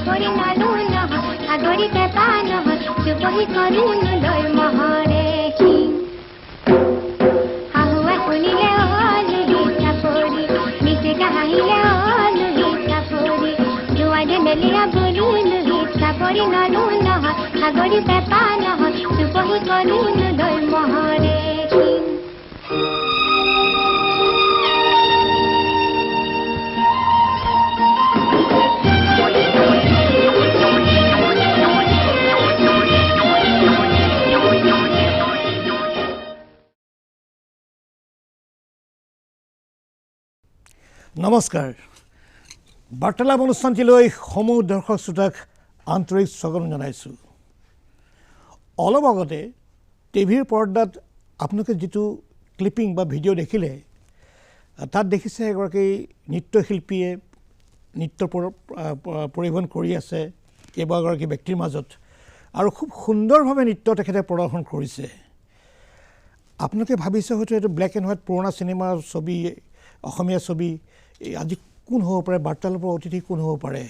চাকৰি নালো নহয় আগৰি পেপা নহয় চুপহি কলোন লৈ মহৰে শাহুৱে শুনিলে লুহি চাপৰি নিচেকা হাঁহিলে লুহি চাপৰি জোৱাই মেলিয়া বোলো লুহি চাপৰি নালো নহয় আগৰি পেপা নহয় চুপহি কলোন লৈ মহৰে নমস্কাৰ বাৰ্তালাপ অনুষ্ঠানটিলৈ সমূহ দৰ্শক শ্ৰোতাক আন্তৰিক স্বাগতম জনাইছোঁ অলপ আগতে টিভিৰ পৰ্দাত আপোনালোকে যিটো ক্লিপিং বা ভিডিঅ' দেখিলে তাত দেখিছে এগৰাকী নৃত্যশিল্পীয়ে নৃত্য পৰিৱেশন কৰি আছে কেইবাগৰাকী ব্যক্তিৰ মাজত আৰু খুব সুন্দৰভাৱে নৃত্য তেখেতে প্ৰদৰ্শন কৰিছে আপোনালোকে ভাবিছে হয়তো এইটো ব্লেক এণ্ড হোৱাইট পুৰণা চিনেমাৰ ছবি অসমীয়া ছবি আজি কোন হ'ব পাৰে বাৰ্তালাপৰ অতিথি কোন হ'ব পাৰে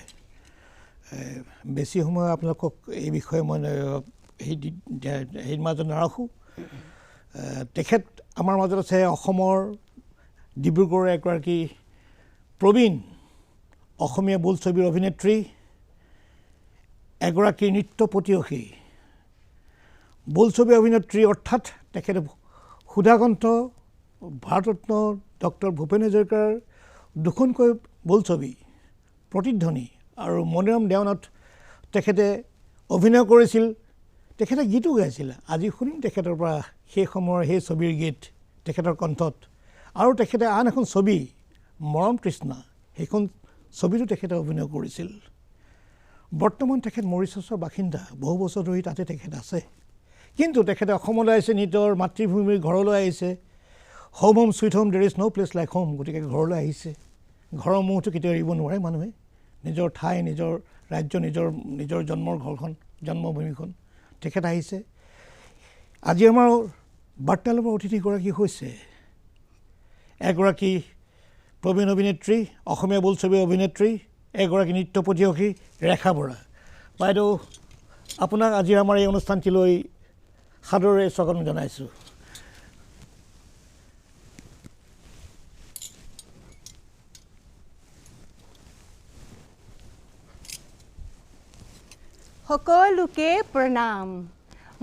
বেছি সময় আপোনালোকক এই বিষয়ে মই সেই মাজত নাৰাখোঁ তেখেত আমাৰ মাজত আছে অসমৰ ডিব্ৰুগড়ৰ এগৰাকী প্ৰবীণ অসমীয়া বোলছবিৰ অভিনেত্ৰী এগৰাকী নৃত্য পটীয়সী বোলছবি অভিনেত্ৰী অৰ্থাৎ তেখেতে সুধাকণ্ঠ ভাৰতৰত্ন ডক্টৰ ভূপেন হাজৰিকাৰ দুখনকৈ বোলছবি প্ৰতিধ্বনি আৰু মণিৰাম দেৱানত তেখেতে অভিনয় কৰিছিল তেখেতে গীতো গাইছিল আজি শুনিম তেখেতৰ পৰা সেই সময়ৰ সেই ছবিৰ গীত তেখেতৰ কণ্ঠত আৰু তেখেতে আন এখন ছবি মৰম তৃষ্ণা সেইখন ছবিতো তেখেতে অভিনয় কৰিছিল বৰ্তমান তেখেত মৰিচাছৰ বাসিন্দা বহু বছৰ ধৰি তাতে তেখেত আছে কিন্তু তেখেতে অসমলৈ আহিছে নিজৰ মাতৃভূমিৰ ঘৰলৈ আহিছে home home sweet home there is no' place like home গতিকে ঘৰলৈ আহিছে ঘৰৰ মোহটো কেতিয়াও এৰিব নোৱাৰে মানুহে নিজৰ ঠাই নিজৰ ৰাজ্য নিজৰ জন্মৰ ঘৰখন জন্মভূমিখন তেখেত আহিছে আজি আমাৰ বাৰ্তালাপৰ অতিথিগৰাকী হৈছে এগৰাকী প্ৰবীণ অভিনেত্ৰী অসমীয়া বোলছবিৰ অভিনেত্ৰী এগৰাকী নৃত্য পটীয়সী ৰেখা বৰা বাইদেউ আপোনাক আজি আমাৰ এই অনুষ্ঠানটিলৈ সাদৰেৰে স্বাগতম জনাইছোঁ সকলোকে প্ৰণাম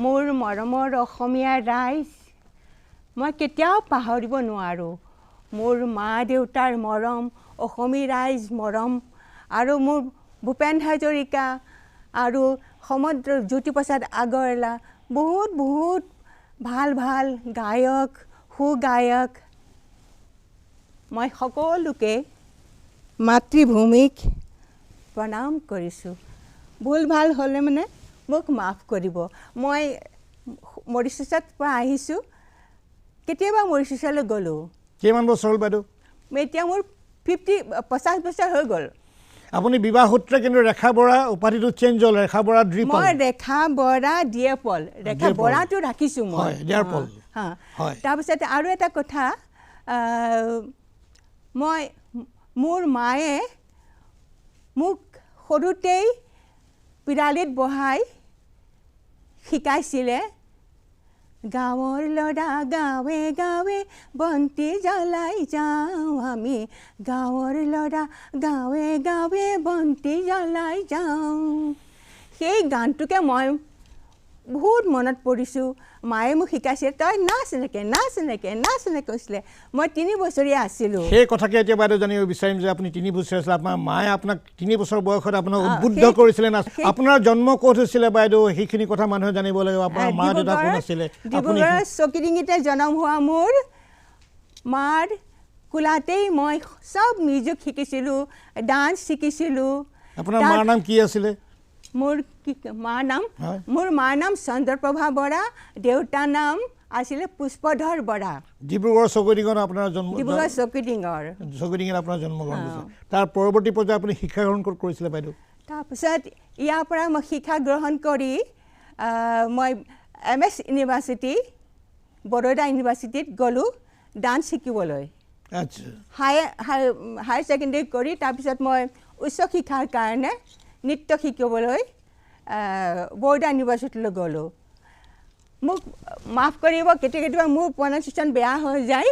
মোৰ মৰমৰ অসমীয়া ৰাইজ মই কেতিয়াও পাহৰিব নোৱাৰোঁ মোৰ মা দেউতাৰ মৰম অসমী ৰাইজ মৰম আৰু মোৰ ভূপেন হাজৰিকা আৰু সমুদ্ৰ জ্যোতিপ্ৰসাদ আগৰৱালা বহুত ভাল ভাল গায়ক সুগায়ক মই সকলোকে মাতৃভূমিক প্ৰণাম কৰিছোঁ ভুল ভাল হ'লে মানে মোক মাফ কৰিব মই মৰিচাছত পৰা আহিছোঁ কেতিয়াবা মৰিচাছলৈ গ'লোঁ কিমান বছৰ হ'ল বাইদেউ এতিয়া মোৰ 50 বছৰ হৈ গ'ল আপুনি বিবাহ সূত্ৰে কিন্তু ৰেখা বৰা উপাধিটো চেঞ্জ হ'ল ৰেখা বৰা দ্বীপল মই ৰেখা বৰা ডিয়েপল ৰেখা বৰাটো ৰাখিছোঁ মই ডিয়েপল হয় তাৰপিছত আৰু এটা কথা মই মোৰ মায়ে মোক সৰুতেই পিৰালিত বহাই শিকাইছিলে গাঁৱৰ ল'ৰা গাঁৱে গাঁৱে বন্তি জ্বলাই যাওঁ আমি গাঁৱৰ ল'ৰা গাঁৱে গাঁৱে বন্তি জ্বলাই যাওঁ সেই গানটোকে মই বহুত মনত পৰিছোঁ মায়ে মোক শিকাইছিলে তই নাচ এনেকৈ কৈছিলে মই 3 বছৰীয়া আছিলোঁ সেই কথাকে এতিয়া বাইদেউ জানিব বিচাৰিম যে আপুনি 3 বছৰীয়া আছিল আপোনাৰ মায়ে আপোনাক 3 বছৰ বয়সত আপোনাক উদ্বুদ্ধ কৰিছিলে নাচ আপোনাৰ জন্ম ক'ত হৈছিলে বাইদেউ সেইখিনি কথা মানুহে জানিব লাগিব আপোনাৰ মা দেউতা কোন আছিলে ডিব্ৰুগড়ৰ চকিডিঙিতে জন্ম হোৱা মোৰ মাৰ কোলাতেই মই চব মিউজিক শিকিছিলোঁ ডান্স শিকিছিলোঁ আপোনাৰ মাৰ নাম কি আছিলে মোৰ মাৰ নাম চন্দ্ৰপ্ৰভা বৰা দেউতাৰ নাম আছিলে পুষ্পধৰ বৰা ডিব্ৰুগড় চকিডিঙত আপোনাৰ জন্ম ডিব্ৰুগড় চকিডিঙত আপোনাৰ জন্মগ্ৰহণ হৈছিল তাৰ পৰৱৰ্তী পৰ্যায়ত আপুনি শিক্ষা গ্ৰহণ কৰিছিলে বাইদেউ তাৰপিছত ইয়াৰ পৰা মই শিক্ষা গ্ৰহণ কৰি মই MS ইউনিভাৰ্চিটি বৰোদা ইউনিভাৰ্চিটিত গ'লোঁ ডান্স শিকিবলৈ আচ্ছা হায়াৰ ছেকেণ্ডেৰী কৰি তাৰপিছত মই উচ্চ শিক্ষাৰ কাৰণে নৃত্য শিকিবলৈ বৰোদা ইউনিভাৰ্চিটিলৈ গ'লোঁ মোক মাফ কৰিব কেতিয়াবা মোৰ প্ৰনাউন্সিয়েশ্যন বেয়া হৈ যায়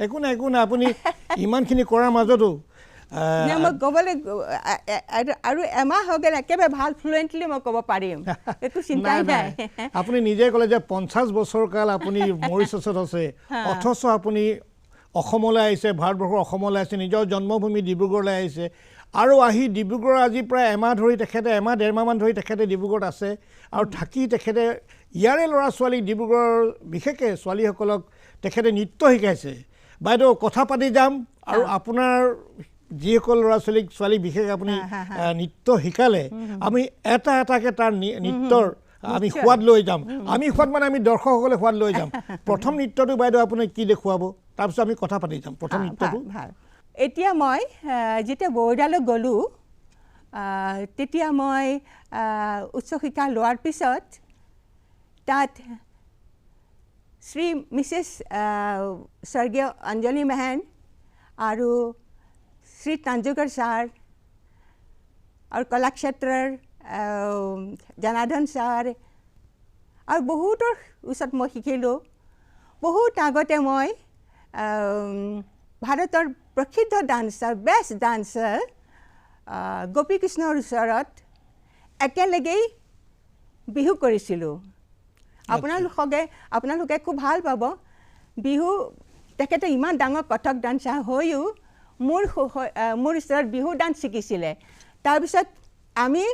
একো নাই আপুনি ইমানখিনি কৰাৰ মাজতো মই ক'বলৈ আৰু এমাহ হৈ গ'লে একেবাৰে ভাল ফ্লুৱেণ্টলি মই ক'ব পাৰিম একো চিন্তাই নাই আপুনি নিজে ক'লে যে 50 বছৰ কাল আপুনি মৰিচাছত আছে অথচ আপুনি অসমলৈ আহিছে ভাৰতবৰ্ষৰ অসমলৈ আহিছে নিজৰ জন্মভূমি ডিব্ৰুগড়লৈ আহিছে আৰু আহি ডিব্ৰুগড় আজি প্ৰায় এমাহ ধৰি তেখেতে ডেৰ মাহমান ধৰি তেখেতে ডিব্ৰুগড়ত আছে আৰু থাকি তেখেতে ইয়াৰে ল'ৰা ছোৱালীক ডিব্ৰুগড়ৰ বিশেষকৈ ছোৱালীসকলক তেখেতে নৃত্য শিকাইছে বাইদেউ কথা পাতি যাম আৰু আপোনাৰ যিসকল ল'ৰা ছোৱালীক বিশেষকৈ আপুনি নৃত্য শিকালে আমি এটাকৈ তাৰ নৃত্যৰ আমি সোৱাদ লৈ যাম আমি সোৱাদ মানে আমি দৰ্শকসকলে সোৱাদ লৈ যাম প্ৰথম নৃত্যটো বাইদেউ আপুনি কি দেখুৱাব তাৰপিছত আমি কথা পাতি যাম প্ৰথম নৃত্যটো এতিয়া মই যেতিয়া বৰোদালৈ গ'লোঁ তেতিয়া মই উচ্চ শিক্ষা লোৱাৰ পিছত তাত শ্ৰী মিছেছ স্বৰ্গীয় অঞ্জলি মেহেন আৰু শ্ৰী তাঞ্জুকৰ ছাৰ আৰু কলাক্ষেত্ৰৰ জনাৰ্দন ছাৰ আৰু বহুতৰ ওচৰত মই শিকিলোঁ বহুত আগতে মই ভাৰতৰ প্ৰসিদ্ধ ডান্সাৰ বেষ্ট ডান্সাৰ গোপী কৃষ্ণৰ ওচৰত একেলগেই বিহু কৰিছিলোঁ আপোনালোকে খুব ভাল পাব বিহু তেখেতে ইমান ডাঙৰ কথক ডান্সাৰ হৈও মোৰ ওচৰত বিহু ডান্স শিকিছিলে তাৰপিছত আমি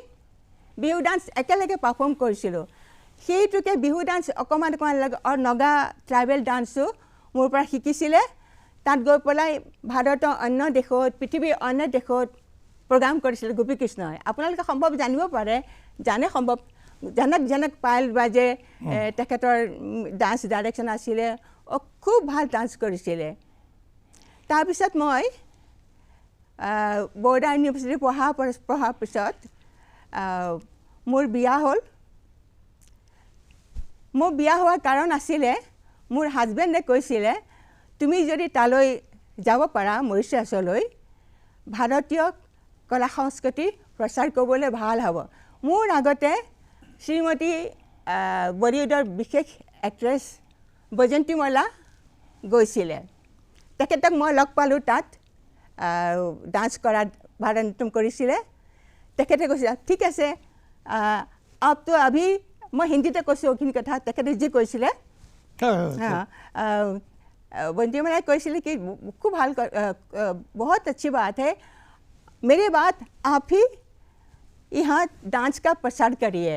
বিহু ডান্স একেলগে পাৰফৰ্ম কৰিছিলোঁ সেইটোকে বিহু ডান্স অকণমান আৰু নগা ট্ৰাইবেল ডান্সো মোৰ পৰা শিকিছিলে তাত গৈ পেলাই ভাৰতৰ অন্য দেশত পৃথিৱীৰ অন্য দেশত প্ৰগ্ৰাম কৰিছিলে গোপী কৃষ্ণই আপোনালোকে সম্ভৱ জানিব পাৰে সম্ভৱ জনক পায়েল বাজে তেখেতৰ ডান্স ডাইৰেকশ্যন আছিলে খুব ভাল ডান্স কৰিছিলে তাৰপিছত মই বৰোদা ইউনিভাৰ্চিটি পঢ়াৰ পিছত মোৰ বিয়া হ'ল মোৰ বিয়া হোৱাৰ কাৰণ আছিলে মোৰ হাজবেণ্ডে কৈছিলে তুমি যদি তালৈ যাব পাৰা মৰিচাছলৈ ভাৰতীয় কলা সংস্কৃতি প্ৰচাৰ কৰিবলৈ ভাল হ'ব মোৰ আগতে শ্ৰীমতী বলিউডৰ বিশেষ এক্ট্ৰেছ বৈজয়ন্তী মল্লা গৈছিলে তেখেতক মই লগ পালোঁ তাত ডান্স কৰাত ভাৰতনাট্যম কৰিছিলে তেখেতে কৈছিলে ঠিক আছে আপতো আভি মই হিন্দীতে কৈছোঁ এইখিনি কথা তেখেতে যি কৈছিলে बंटी मलाई কৈছিলে कि खूब हाल बहुत अच्छी बात है मेरे बाद आप ही यहाँ डांस का प्रसार करिए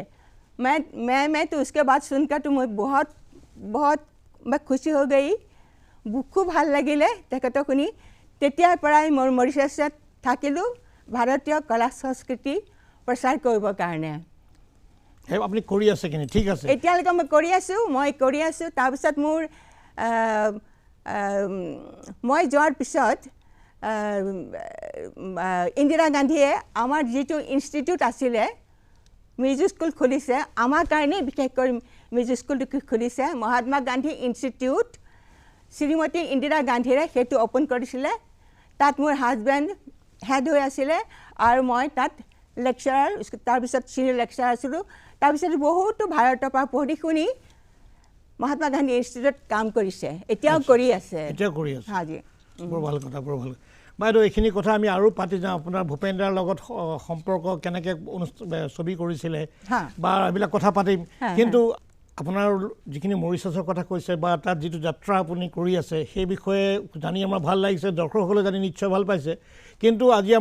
मैं तो उसके बाद सुनकर तो मैं बहुत मैं खुशी हो गई खूब ভাল লাগিলে তেখেতক শুনি তেতিয়াৰ পৰাই মই মৰিচাছত থাকিলোঁ ভাৰতীয় কলা সংস্কৃতি প্ৰচাৰ কৰিবৰ কাৰণে আপুনি কৰি আছে কিনে ঠিক আছে এতিয়ালৈকে মই কৰি আছোঁ তাৰপিছত মোৰ মই যোৱাৰ পিছত ইন্দিৰা গান্ধীয়ে আমাৰ যিটো ইনষ্টিটিউট আছিলে মিউজিক স্কুল খুলিছে আমাৰ কাৰণে বিশেষকৈ মিউজিক স্কুলটো খুলিছে মহাত্মা গান্ধী ইনষ্টিটিউট শ্ৰীমতী ইন্দিৰা গান্ধীৰে সেইটো অপেন কৰিছিলে তাত মোৰ হাজবেণ্ড হেড হৈ আছিলে আৰু মই তাত লেকচাৰাৰ তাৰপিছত চিনিয়ৰ লেকচাৰাৰ আছিলোঁ তাৰপিছত বহুতো ভাৰতৰ পৰা পঢ়ি শুনি মহাত্মা গান্ধী ইনষ্টিটিউটত কাম কৰিছে এতিয়াও কৰি আছে হাজি বৰ ভাল কথা বাইদেউ এইখিনি কথা আমি আৰু পাতি যাওঁ আপোনাৰ ভূপেন্দ্ৰাৰ লগত সম্পৰ্ক কেনেকৈ ছবি কৰিছিলে বা এইবিলাক কথা পাতিম কিন্তু আপোনাৰ যিখিনি মৰিচাছৰ কথা কৈছে বা তাত যিটো যাত্ৰা আপুনি কৰি আছে সেই বিষয়ে জানি আমাৰ ভাল লাগিছে দৰ্শকসকলে জানি নিশ্চয় ভাল পাইছে কিন্তু আজি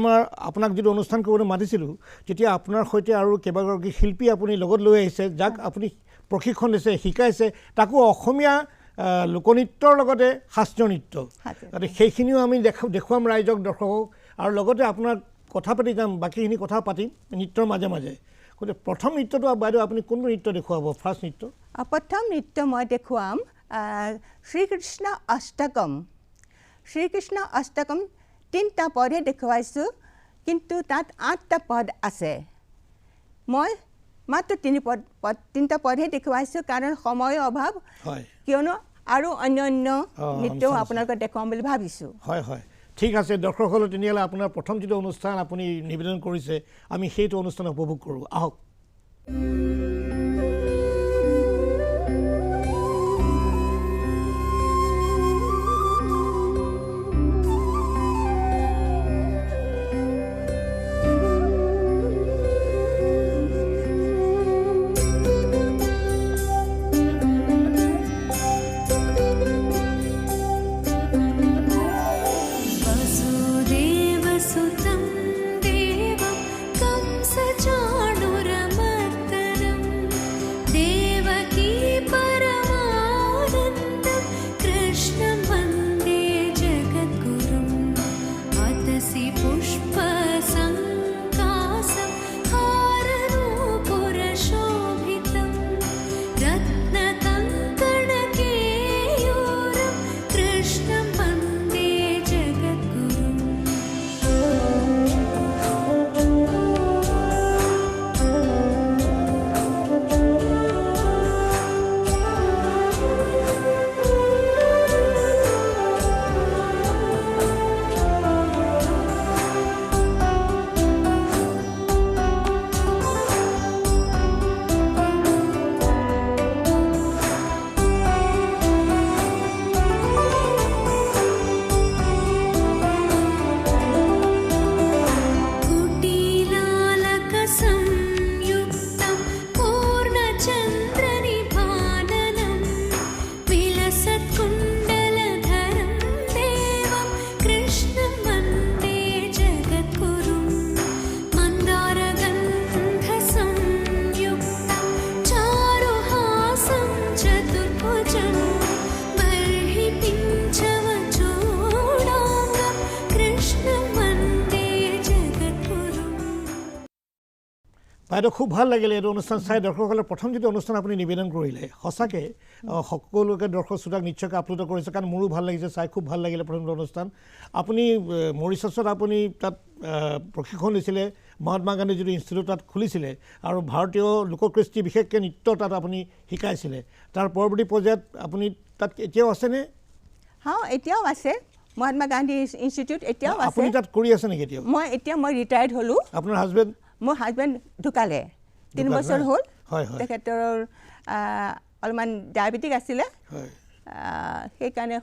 আপোনাক যিটো অনুষ্ঠান কৰিবলৈ মাতিছিলোঁ তেতিয়া আপোনাৰ সৈতে আৰু কেইবাগৰাকী শিল্পী আপুনি লগত লৈ আহিছে যাক আপুনি প্ৰশিক্ষণ দিছে শিকাইছে তাকো অসমীয়া লোকনৃত্যৰ লগতে শাস্ত্ৰীয় নৃত্য গতিকে সেইখিনিও আমি দেখুৱাম ৰাইজক দৰ্শকক আৰু লগতে আপোনাৰ কথা পাতি যাম বাকীখিনি কথা পাতিম নৃত্যৰ মাজে মাজে গতিকে প্ৰথম নৃত্যটো বাইদেউ আপুনি কোনটো নৃত্য দেখুৱাব ফাৰ্ষ্ট নৃত্য প্ৰথম নৃত্য মই দেখুৱাম শ্ৰীকৃষ্ণ অষ্টকম 3টা পদহে দেখুৱাইছোঁ কিন্তু তাত 8টা পদ আছে মই মাত্ৰ 3টা পদহে দেখুৱাইছোঁ কাৰণ সময়ৰ অভাৱ কিয়নো আৰু অন্য নৃত্যও আপোনালোকক দেখুৱাম বুলি ভাবিছোঁ হয় ঠিক আছে দৰ্শকসকলে তেতিয়াহ'লে আপোনাৰ প্ৰথম যিটো অনুষ্ঠান আপুনি নিবেদন কৰিছে আমি সেইটো অনুষ্ঠান উপভোগ কৰোঁ আহক বাইদেউ খুব ভাল লাগিলে এইটো অনুষ্ঠান চাই দৰ্শকসকলে প্ৰথম যিটো অনুষ্ঠান আপুনি নিবেদন কৰিলে সঁচাকৈ সকলোকে দৰ্শক শ্ৰোতাক নিশ্চয়কৈ আপ্লুত কৰিছে কাৰণ মোৰো ভাল লাগিছে চাই খুব ভাল লাগিলে প্ৰথমটো অনুষ্ঠান আপুনি মৰিচাছত আপুনি তাত প্ৰশিক্ষণ লৈছিলে মহাত্মা গান্ধী যিটো ইনষ্টিটিউট তাত খুলিছিলে আৰু ভাৰতীয় লোককৃষ্টি বিশেষকৈ নৃত্য তাত আপুনি শিকাইছিলে তাৰ পৰৱৰ্তী পৰ্যায়ত আপুনি তাত এতিয়াও আছেনে এতিয়াও আছে মহাত্মা গান্ধী ইনষ্টিটিউট এতিয়াও আছে আপুনি তাত কৰি আছে নেকি এতিয়াও মই ৰিটায়াৰ্ড হ'লোঁ আপোনাৰ হাজবেণ্ড মোৰ হাজবেণ্ড ঢুকালে 3 বছৰ হ'ল তেখেতৰ অলপমান ডায়েবেটিক আছিলে সেইকাৰণে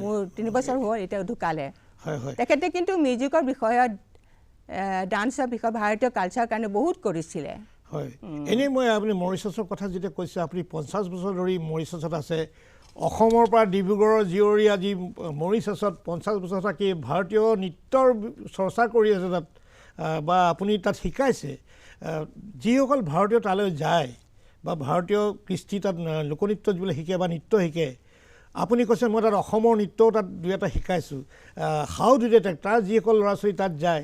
মোৰ 3 বছৰ হ'ল এতিয়া ঢুকালে তেখেতে কিন্তু মিউজিকৰ বিষয়ত ডান্সৰ বিষয়ত ভাৰতীয় কালচাৰৰ কাৰণে বহুত কৰিছিলে হয় এনেই মই আপুনি মৰিচাছৰ কথা যেতিয়া কৈছে আপুনি 50 বছৰ ধৰি মৰিচাছত আছে অসমৰ পৰা ডিব্ৰুগড়ৰ জীয়ৰী আজি মৰিচাছত 50 বছৰ থাকি ভাৰতীয় নৃত্যৰ চৰ্চা কৰি আছে তাত বা আপুনি তাত শিকাইছে যিসকল ভাৰতীয় তালৈ যায় বা ভাৰতীয় কৃষ্টি তাত লোকনৃত্য যিবিলাক শিকে বা নৃত্য শিকে আপুনি কৈছে মই তাত অসমৰ নৃত্যও তাত দুই এটা শিকাইছোঁ হাউ ডু দে টেক তাৰ যিসকল ল'ৰা ছোৱালী তাত যায়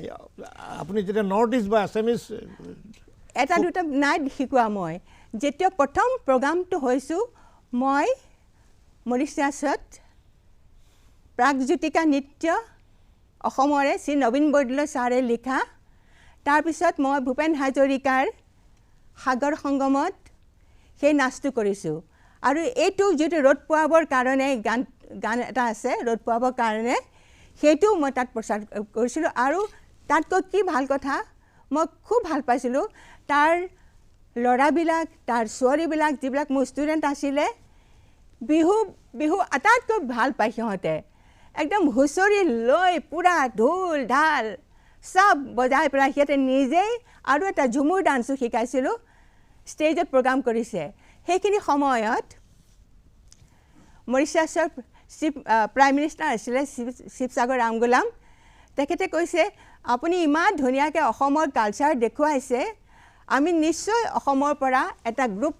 আপুনি যেতিয়া নৰ্থ ইষ্ট বা আছামিজ এটা দুটা নাই শিকোৱা মই যেতিয়া প্ৰথম প্ৰগ্ৰামটো হৈছোঁ মই মৰিচাছত প্ৰাগজ্যোতিকা নৃত্য অসমৰে শ্ৰী নবীন বৰদলৈ ছাৰে লিখা তাৰপিছত মই ভূপেন হাজৰিকাৰ সাগৰ সংগমত সেই নাচটো কৰিছোঁ আৰু এইটো যিটো ৰ'দ পোৱাবৰ কাৰণে গান এটা আছে ৰ'দ পোৱাবৰ কাৰণে সেইটো মই তাত প্ৰচাৰ কৰিছিলোঁ আৰু তাতকৈ কি ভাল কথা মই খুব ভাল পাইছিলোঁ তাৰ ল'ৰাবিলাক তাৰ ছোৱালীবিলাক যিবিলাক মোৰ ষ্টুডেণ্ট আছিলে বিহু আটাইতকৈ ভাল পায় সিহঁতে একদম হুঁচৰি লৈ পূৰা ঢোল ঢাল সব বজাই পেলাই সিহঁতে নিজেই আৰু এটা ঝুমুৰ ডান্সো শিকাইছিলোঁ ষ্টেজত প্ৰগ্ৰাম কৰিছে সেইখিনি সময়ত মৰিচাছৰ প্ৰাইম মিনিষ্টাৰ আছিলে শিৱসাগৰ ৰামগুলাম তেখেতে কৈছে আপুনি ইমান ধুনীয়াকৈ অসমৰ কালচাৰ দেখুৱাইছে আমি নিশ্চয় অসমৰ পৰা এটা গ্ৰুপ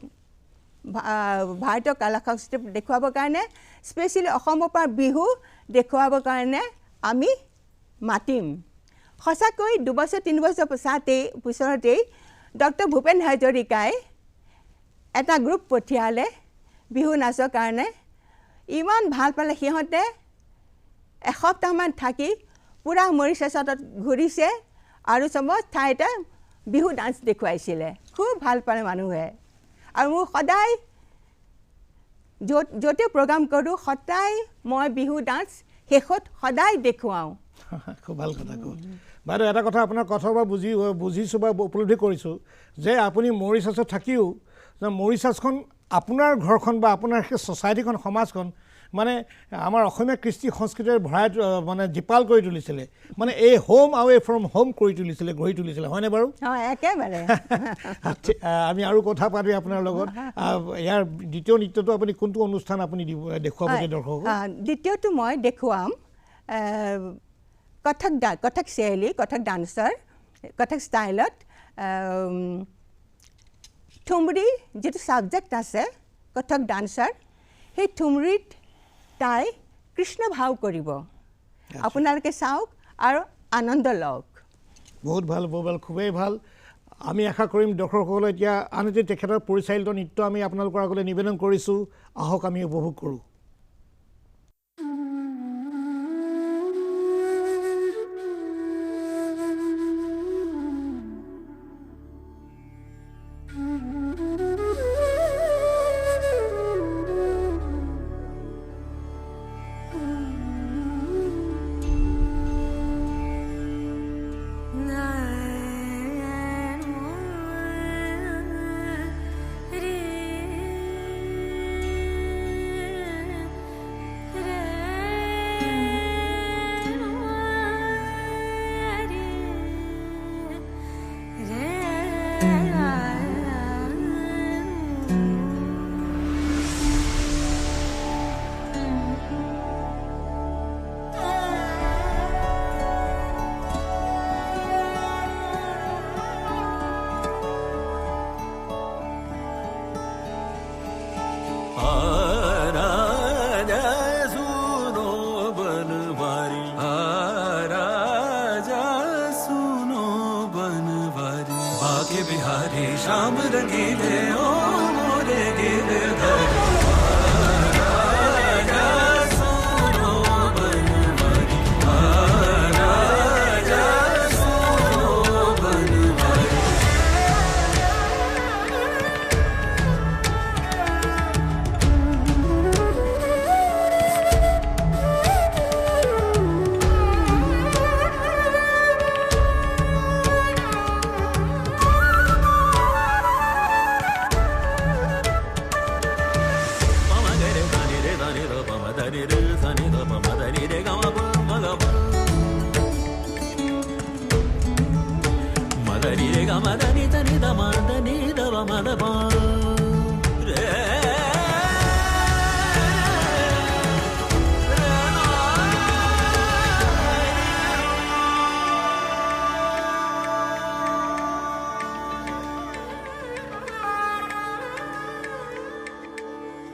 ভাৰতীয় কলা সংস্কৃতি দেখুৱাবৰ কাৰণে স্পেচিয়েলি অসমৰ পৰা বিহু দেখুৱাবৰ কাৰণে আমি মাতিম সঁচাকৈ 2 বছৰ 3 বছৰ পিছতেই ডক্টৰ ভূপেন হাজৰিকাই এটা গ্ৰুপ পঠিয়ালে বিহু নাচৰ কাৰণে ইমান ভাল পালে সিহঁতে এসপ্তাহমান থাকি পূৰা মৰিচাছত ঘূৰিছে আৰু চব ঠাইতে বিহু ডান্স দেখুৱাইছিলে খুব ভাল পালে মানুহে আৰু মোৰ সদায় য'তে প্ৰগ্ৰাম কৰোঁ সদায় মই বিহু ডান্স শেষত সদায় দেখুৱাওঁ খুব ভাল কথা ক'ল বাইদেউ এটা কথা আপোনাৰ কথাৰ পৰা বুজিছোঁ বা উপলব্ধি কৰিছোঁ যে আপুনি মৰিচাছত থাকিও মৰিচাছখন আপোনাৰ ঘৰখন বা আপোনাৰ সেই ছ'চাইটিখন সমাজখন মানে আমাৰ অসমীয়া কৃষ্টি সংস্কৃতিৰ ভৰাই মানে জীপাল কৰি তুলিছিলে মানে এই হোম আৱে ফ্ৰম হোম কৰি তুলিছিলে গঢ়ি তুলিছিলে হয়নে বাৰু একেবাৰে আমি আৰু কথা পাতি আপোনাৰ লগত ইয়াৰ দ্বিতীয় নৃত্যটো আপুনি কোনটো অনুষ্ঠান আপুনি দেখুৱাব দৰ্শকক দ্বিতীয়টো মই দেখুৱাম কথক শৈলী কথক ডান্সাৰ কথক ষ্টাইলত ঠুমৰি যিটো ছাবজেক্ট আছে কথক ডান্সাৰ সেই ঠুমৰিত তাই কৃষ্ণ ভাও কৰিব আপোনালোকে চাওক আৰু আনন্দ লওক বহুত ভাল খুবেই ভাল আমি আশা কৰিম দৰ্শকসকলে এতিয়া আন এটি তেখেতৰ পৰিচালিত নৃত্য আমি আপোনালোকৰ আগলৈ নিবেদন কৰিছোঁ আহক আমি উপভোগ কৰোঁ श्याम रंगीले ओ मोरे गिरधर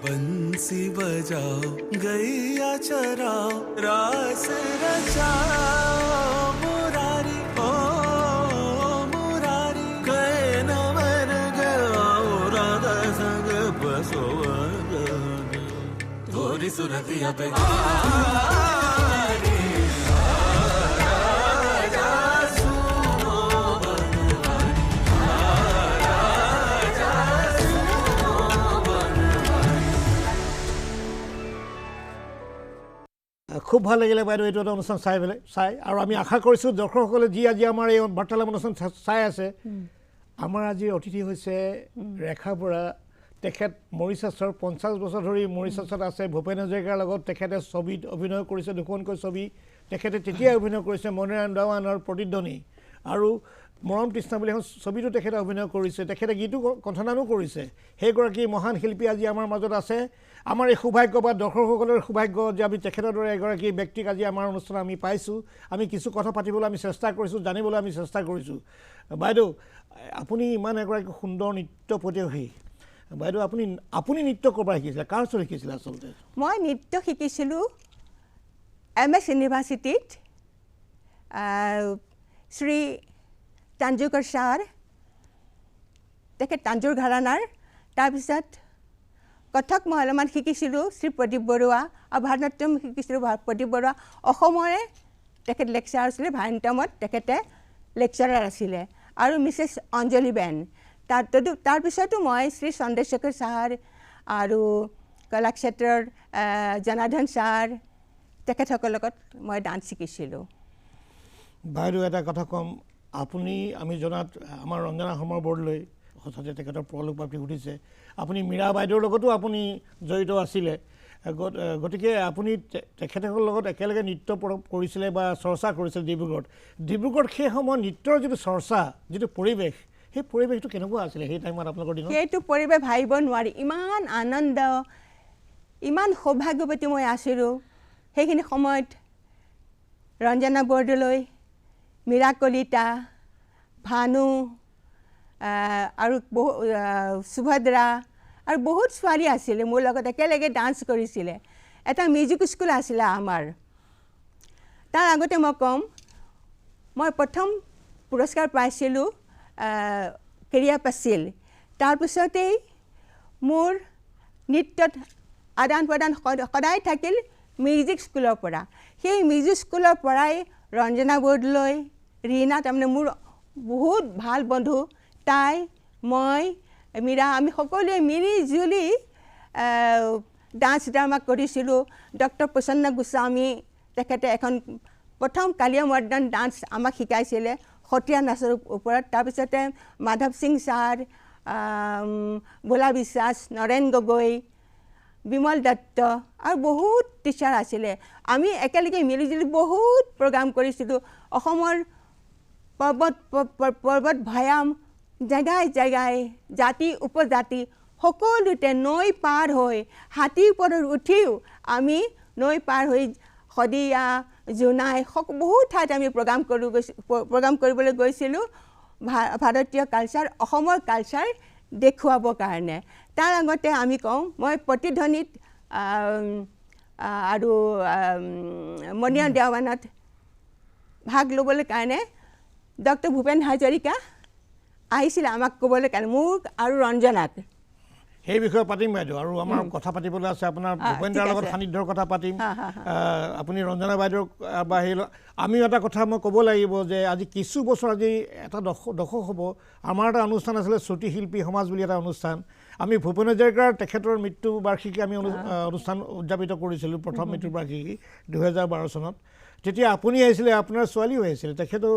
बंसी बजाओ गैया चराओ रास रचाओ मुरारी ओ मुरारी गए न मर गओ राधा संग बसो थोड़ी सुरतिया पे খুব ভাল লাগিলে বাইদেউ এইটো এটা অনুষ্ঠান চাই আৰু আমি আশা কৰিছোঁ দৰ্শকসকলে যি আজি আমাৰ এই বাৰ্তালাপ অনুষ্ঠান চাই আছে আমাৰ আজিৰ অতিথি হৈছে ৰেখা বৰা তেখেত মৰিচাছৰ 50 বছৰ ধৰি মৰিচাছত আছে ভূপেন হাজৰিকাৰ লগত তেখেতে ছবিত অভিনয় কৰিছে দুখনকৈ ছবি তেখেতে তেতিয়াই অভিনয় কৰিছে মণিৰাম দেৱানৰ প্ৰতিধ্বনি আৰু মৰম তৃষ্ণা বুলি এখন ছবিটো তেখেতে অভিনয় কৰিছে তেখেতে গীতো কণ্ঠদানো কৰিছে সেইগৰাকী মহান শিল্পী আজি আমাৰ মাজত আছে আমাৰ এই সৌভাগ্য বা দৰ্শকসকলৰ সৌভাগ্য যে আমি তেখেতৰ দৰে এগৰাকী ব্যক্তিক আজি আমাৰ অনুষ্ঠানত আমি পাইছোঁ আমি কিছু কথা পাতিবলৈ আমি চেষ্টা কৰিছোঁ জানিবলৈ আমি চেষ্টা কৰিছোঁ বাইদেউ আপুনি ইমান এগৰাকী সুন্দৰ নৃত্য প্ৰতিভী বাইদেউ আপুনি নৃত্য ক'ৰ পৰা শিকিছিলে কাৰ ওচৰত শিকিছিলে আচলতে মই নৃত্য শিকিছিলোঁ MS ইউনিভাৰ্চিটিত শ্ৰী তাঞ্জুকৰ ছাৰ তেখেত তাঞ্জুৰ ঘৰানাৰ তাৰপিছত কথক মই অলপমান শিকিছিলোঁ শ্ৰী প্ৰদীপ বৰুৱা আৰু ভাৰতনাট্যম শিকিছিলোঁ প্ৰদীপ বৰুৱা অসমৰে তেখেত লেকচাৰ আছিলে ভাৰতনাট্যমত তেখেতে লেকচাৰাৰ আছিলে আৰু মিছেছ অঞ্জলি বেন তাৰপিছতো মই শ্ৰী চন্দ্ৰশেখৰ ছাৰ আৰু কলাক্ষেত্ৰৰ জনাৰ্দন ছাৰ তেখেতসকলৰ লগত মই ডান্স শিকিছিলোঁ। বাইদেউ এটা কথা ক'ম, আপুনি আমি জনাত আমাৰ ৰঞ্জনা শৰ্মাৰ বৰ্ডলৈ হঠাতে তেখেতৰ পৰলোক প্ৰাপ্তি ঘটিছে। আপুনি মীৰা বাইদেউৰ লগতো আপুনি জড়িত আছিলে, গতিকে আপুনি তেখেতসকলৰ লগত একেলগে নৃত্য কৰিছিলে বা চৰ্চা কৰিছিলে ডিব্ৰুগড়ত সেই সময়ত নৃত্যৰ যিটো চৰ্চা, যিটো পৰিৱেশ, সেই পৰিৱেশটো কেনেকুৱা আছিলে সেই টাইমত আপোনালোকৰ দিনত? সেইটো পৰিৱেশ ভাবিব নোৱাৰি, ইমান আনন্দ, ইমান সৌভাগ্যৱতী মই আছিলোঁ। সেইখিনি সময়ত ৰঞ্জনা বৰদলৈ, মীৰা কলিতা, ভানু আৰু সুভদ্ৰা আৰু বহুত ছোৱালী আছিলে মোৰ লগত একেলগে ডান্স কৰিছিলে। এটা মিউজিক স্কুল আছিলে আমাৰ। তাৰ আগতে মই ক'ম, মই প্ৰথম পুৰস্কাৰ পাইছিলোঁ কেৰিয়া পাছিল। তাৰপিছতেই মোৰ নৃত্যত আদান প্ৰদান সদায় থাকিল মিউজিক স্কুলৰ পৰা। সেই মিউজিক স্কুলৰ পৰাই ৰঞ্জনা বৰদলৈ, ৰীণা, তাৰমানে মোৰ বহুত ভাল বন্ধু, তাই, মই, মীৰা, আমি সকলোৱে মিলি জুলি ডান্স ড্ৰামা কৰিছিলোঁ। ডক্টৰ প্ৰসন্ন গোস্বামী তেখেতে এখন প্ৰথম কালীয়া মৰ্দান ডান্স আমাক শিকাইছিলে সত্ৰীয়া নাচৰ ওপৰত। তাৰপিছতে মাধৱ সিং ছাৰ, ভোলা বিশ্বাস, নৰেন গগৈ, বিমল দত্ত আৰু বহুত টিচাৰ আছিলে। আমি একেলগে মিলিজুলি বহুত প্ৰগ্ৰাম কৰিছিলোঁ। অসমৰ পৰ্বত ভৈয়াম জেগাই জেগাই, জাতি উপজাতি সকলোতে নৈ পাৰ হৈ, হাতীৰ ওপৰত উঠিও আমি নৈ পাৰ হৈ শদিয়া, জোনাই বহুত ঠাইত আমি প্ৰগ্ৰাম কৰিবলৈ গৈছিলোঁ ভাৰতীয় কালচাৰ, অসমৰ কালচাৰ দেখুৱাবৰ কাৰণে। তাৰ আগতে আমি কওঁ, মই প্ৰতিধ্বনিত আৰু মণিয়া দেৱানত ভাগ ল'বলৈ কাৰণে ডক্টৰ ভূপেন হাজৰিকা আহিছিলে আমাক ক'বলৈ কাৰণে, মোক আৰু ৰঞ্জনাক। সেই বিষয়ে পাতিম বাইদেউ, আৰু আমাৰ কথা পাতিবলৈ আছে আপোনাৰ ভূপেন্দ্ৰৰ লগত সান্নিধ্যৰ কথা পাতিম। আপুনি ৰঞ্জনা বাইদেউক বাহিৰ আমি এটা কথা মই ক'ব লাগিব যে আজি কিছু বছৰ, আজি এটা দশক হ'ব, আমাৰ এটা অনুষ্ঠান আছিলে শ্ৰুতি শিল্পী সমাজ বুলি এটা অনুষ্ঠান। আমি ভূপেন হাজৰিকাৰ তেখেতৰ মৃত্যু বাৰ্ষিকী আমি অনুষ্ঠান উদযাপিত কৰিছিলোঁ, প্ৰথম মৃত্যু বাৰ্ষিকী 2012 চনত। তেতিয়া আপুনি আহিছিলে, আপোনাৰ ছোৱালীও আহিছিলে, তেখেতো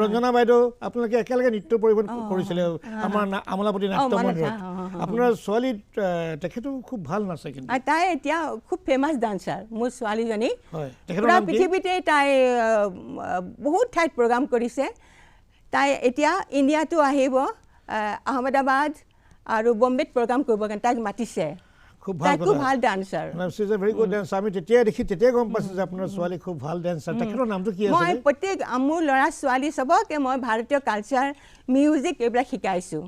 ৰঞ্জনা বাইদেউ আপোনালোকে একেলগে নৃত্য পৰিৱেশন কৰিছিলে আমাৰ আমোলাপতি নাট্য মন্দিৰত। আপোনাৰ ছোৱালী তেখেতো খুব ভাল নাচে, কিন্তু তাই এতিয়া খুব ফেমাছ ডান্সাৰ মোৰ ছোৱালীজনী। তেখেতৰ পুৰা পৃথিৱীতে তাই বহুত ঠাইত প্ৰগ্ৰাম কৰিছে। তাই এতিয়া ইণ্ডিয়াতো আহিব, আহমেদাবাদ আৰু বম্বেত প্ৰগ্ৰাম কৰিবৰ কাৰণে তাইক মাতিছে। খুব ভাল ডান্সাৰ, ভেৰি গুড ডান্সাৰ। আমি তেতিয়াই গম পাইছোঁ যে আপোনাৰ ছোৱালী খুব ভাল ডান্সাৰ। তেখেতৰ নামটো কি আছে? মই প্ৰত্যেক মোৰ ল'ৰা ছোৱালী চবকে মই ভাৰতীয় কালচাৰ, মিউজিক এইবিলাক শিকাইছোঁ।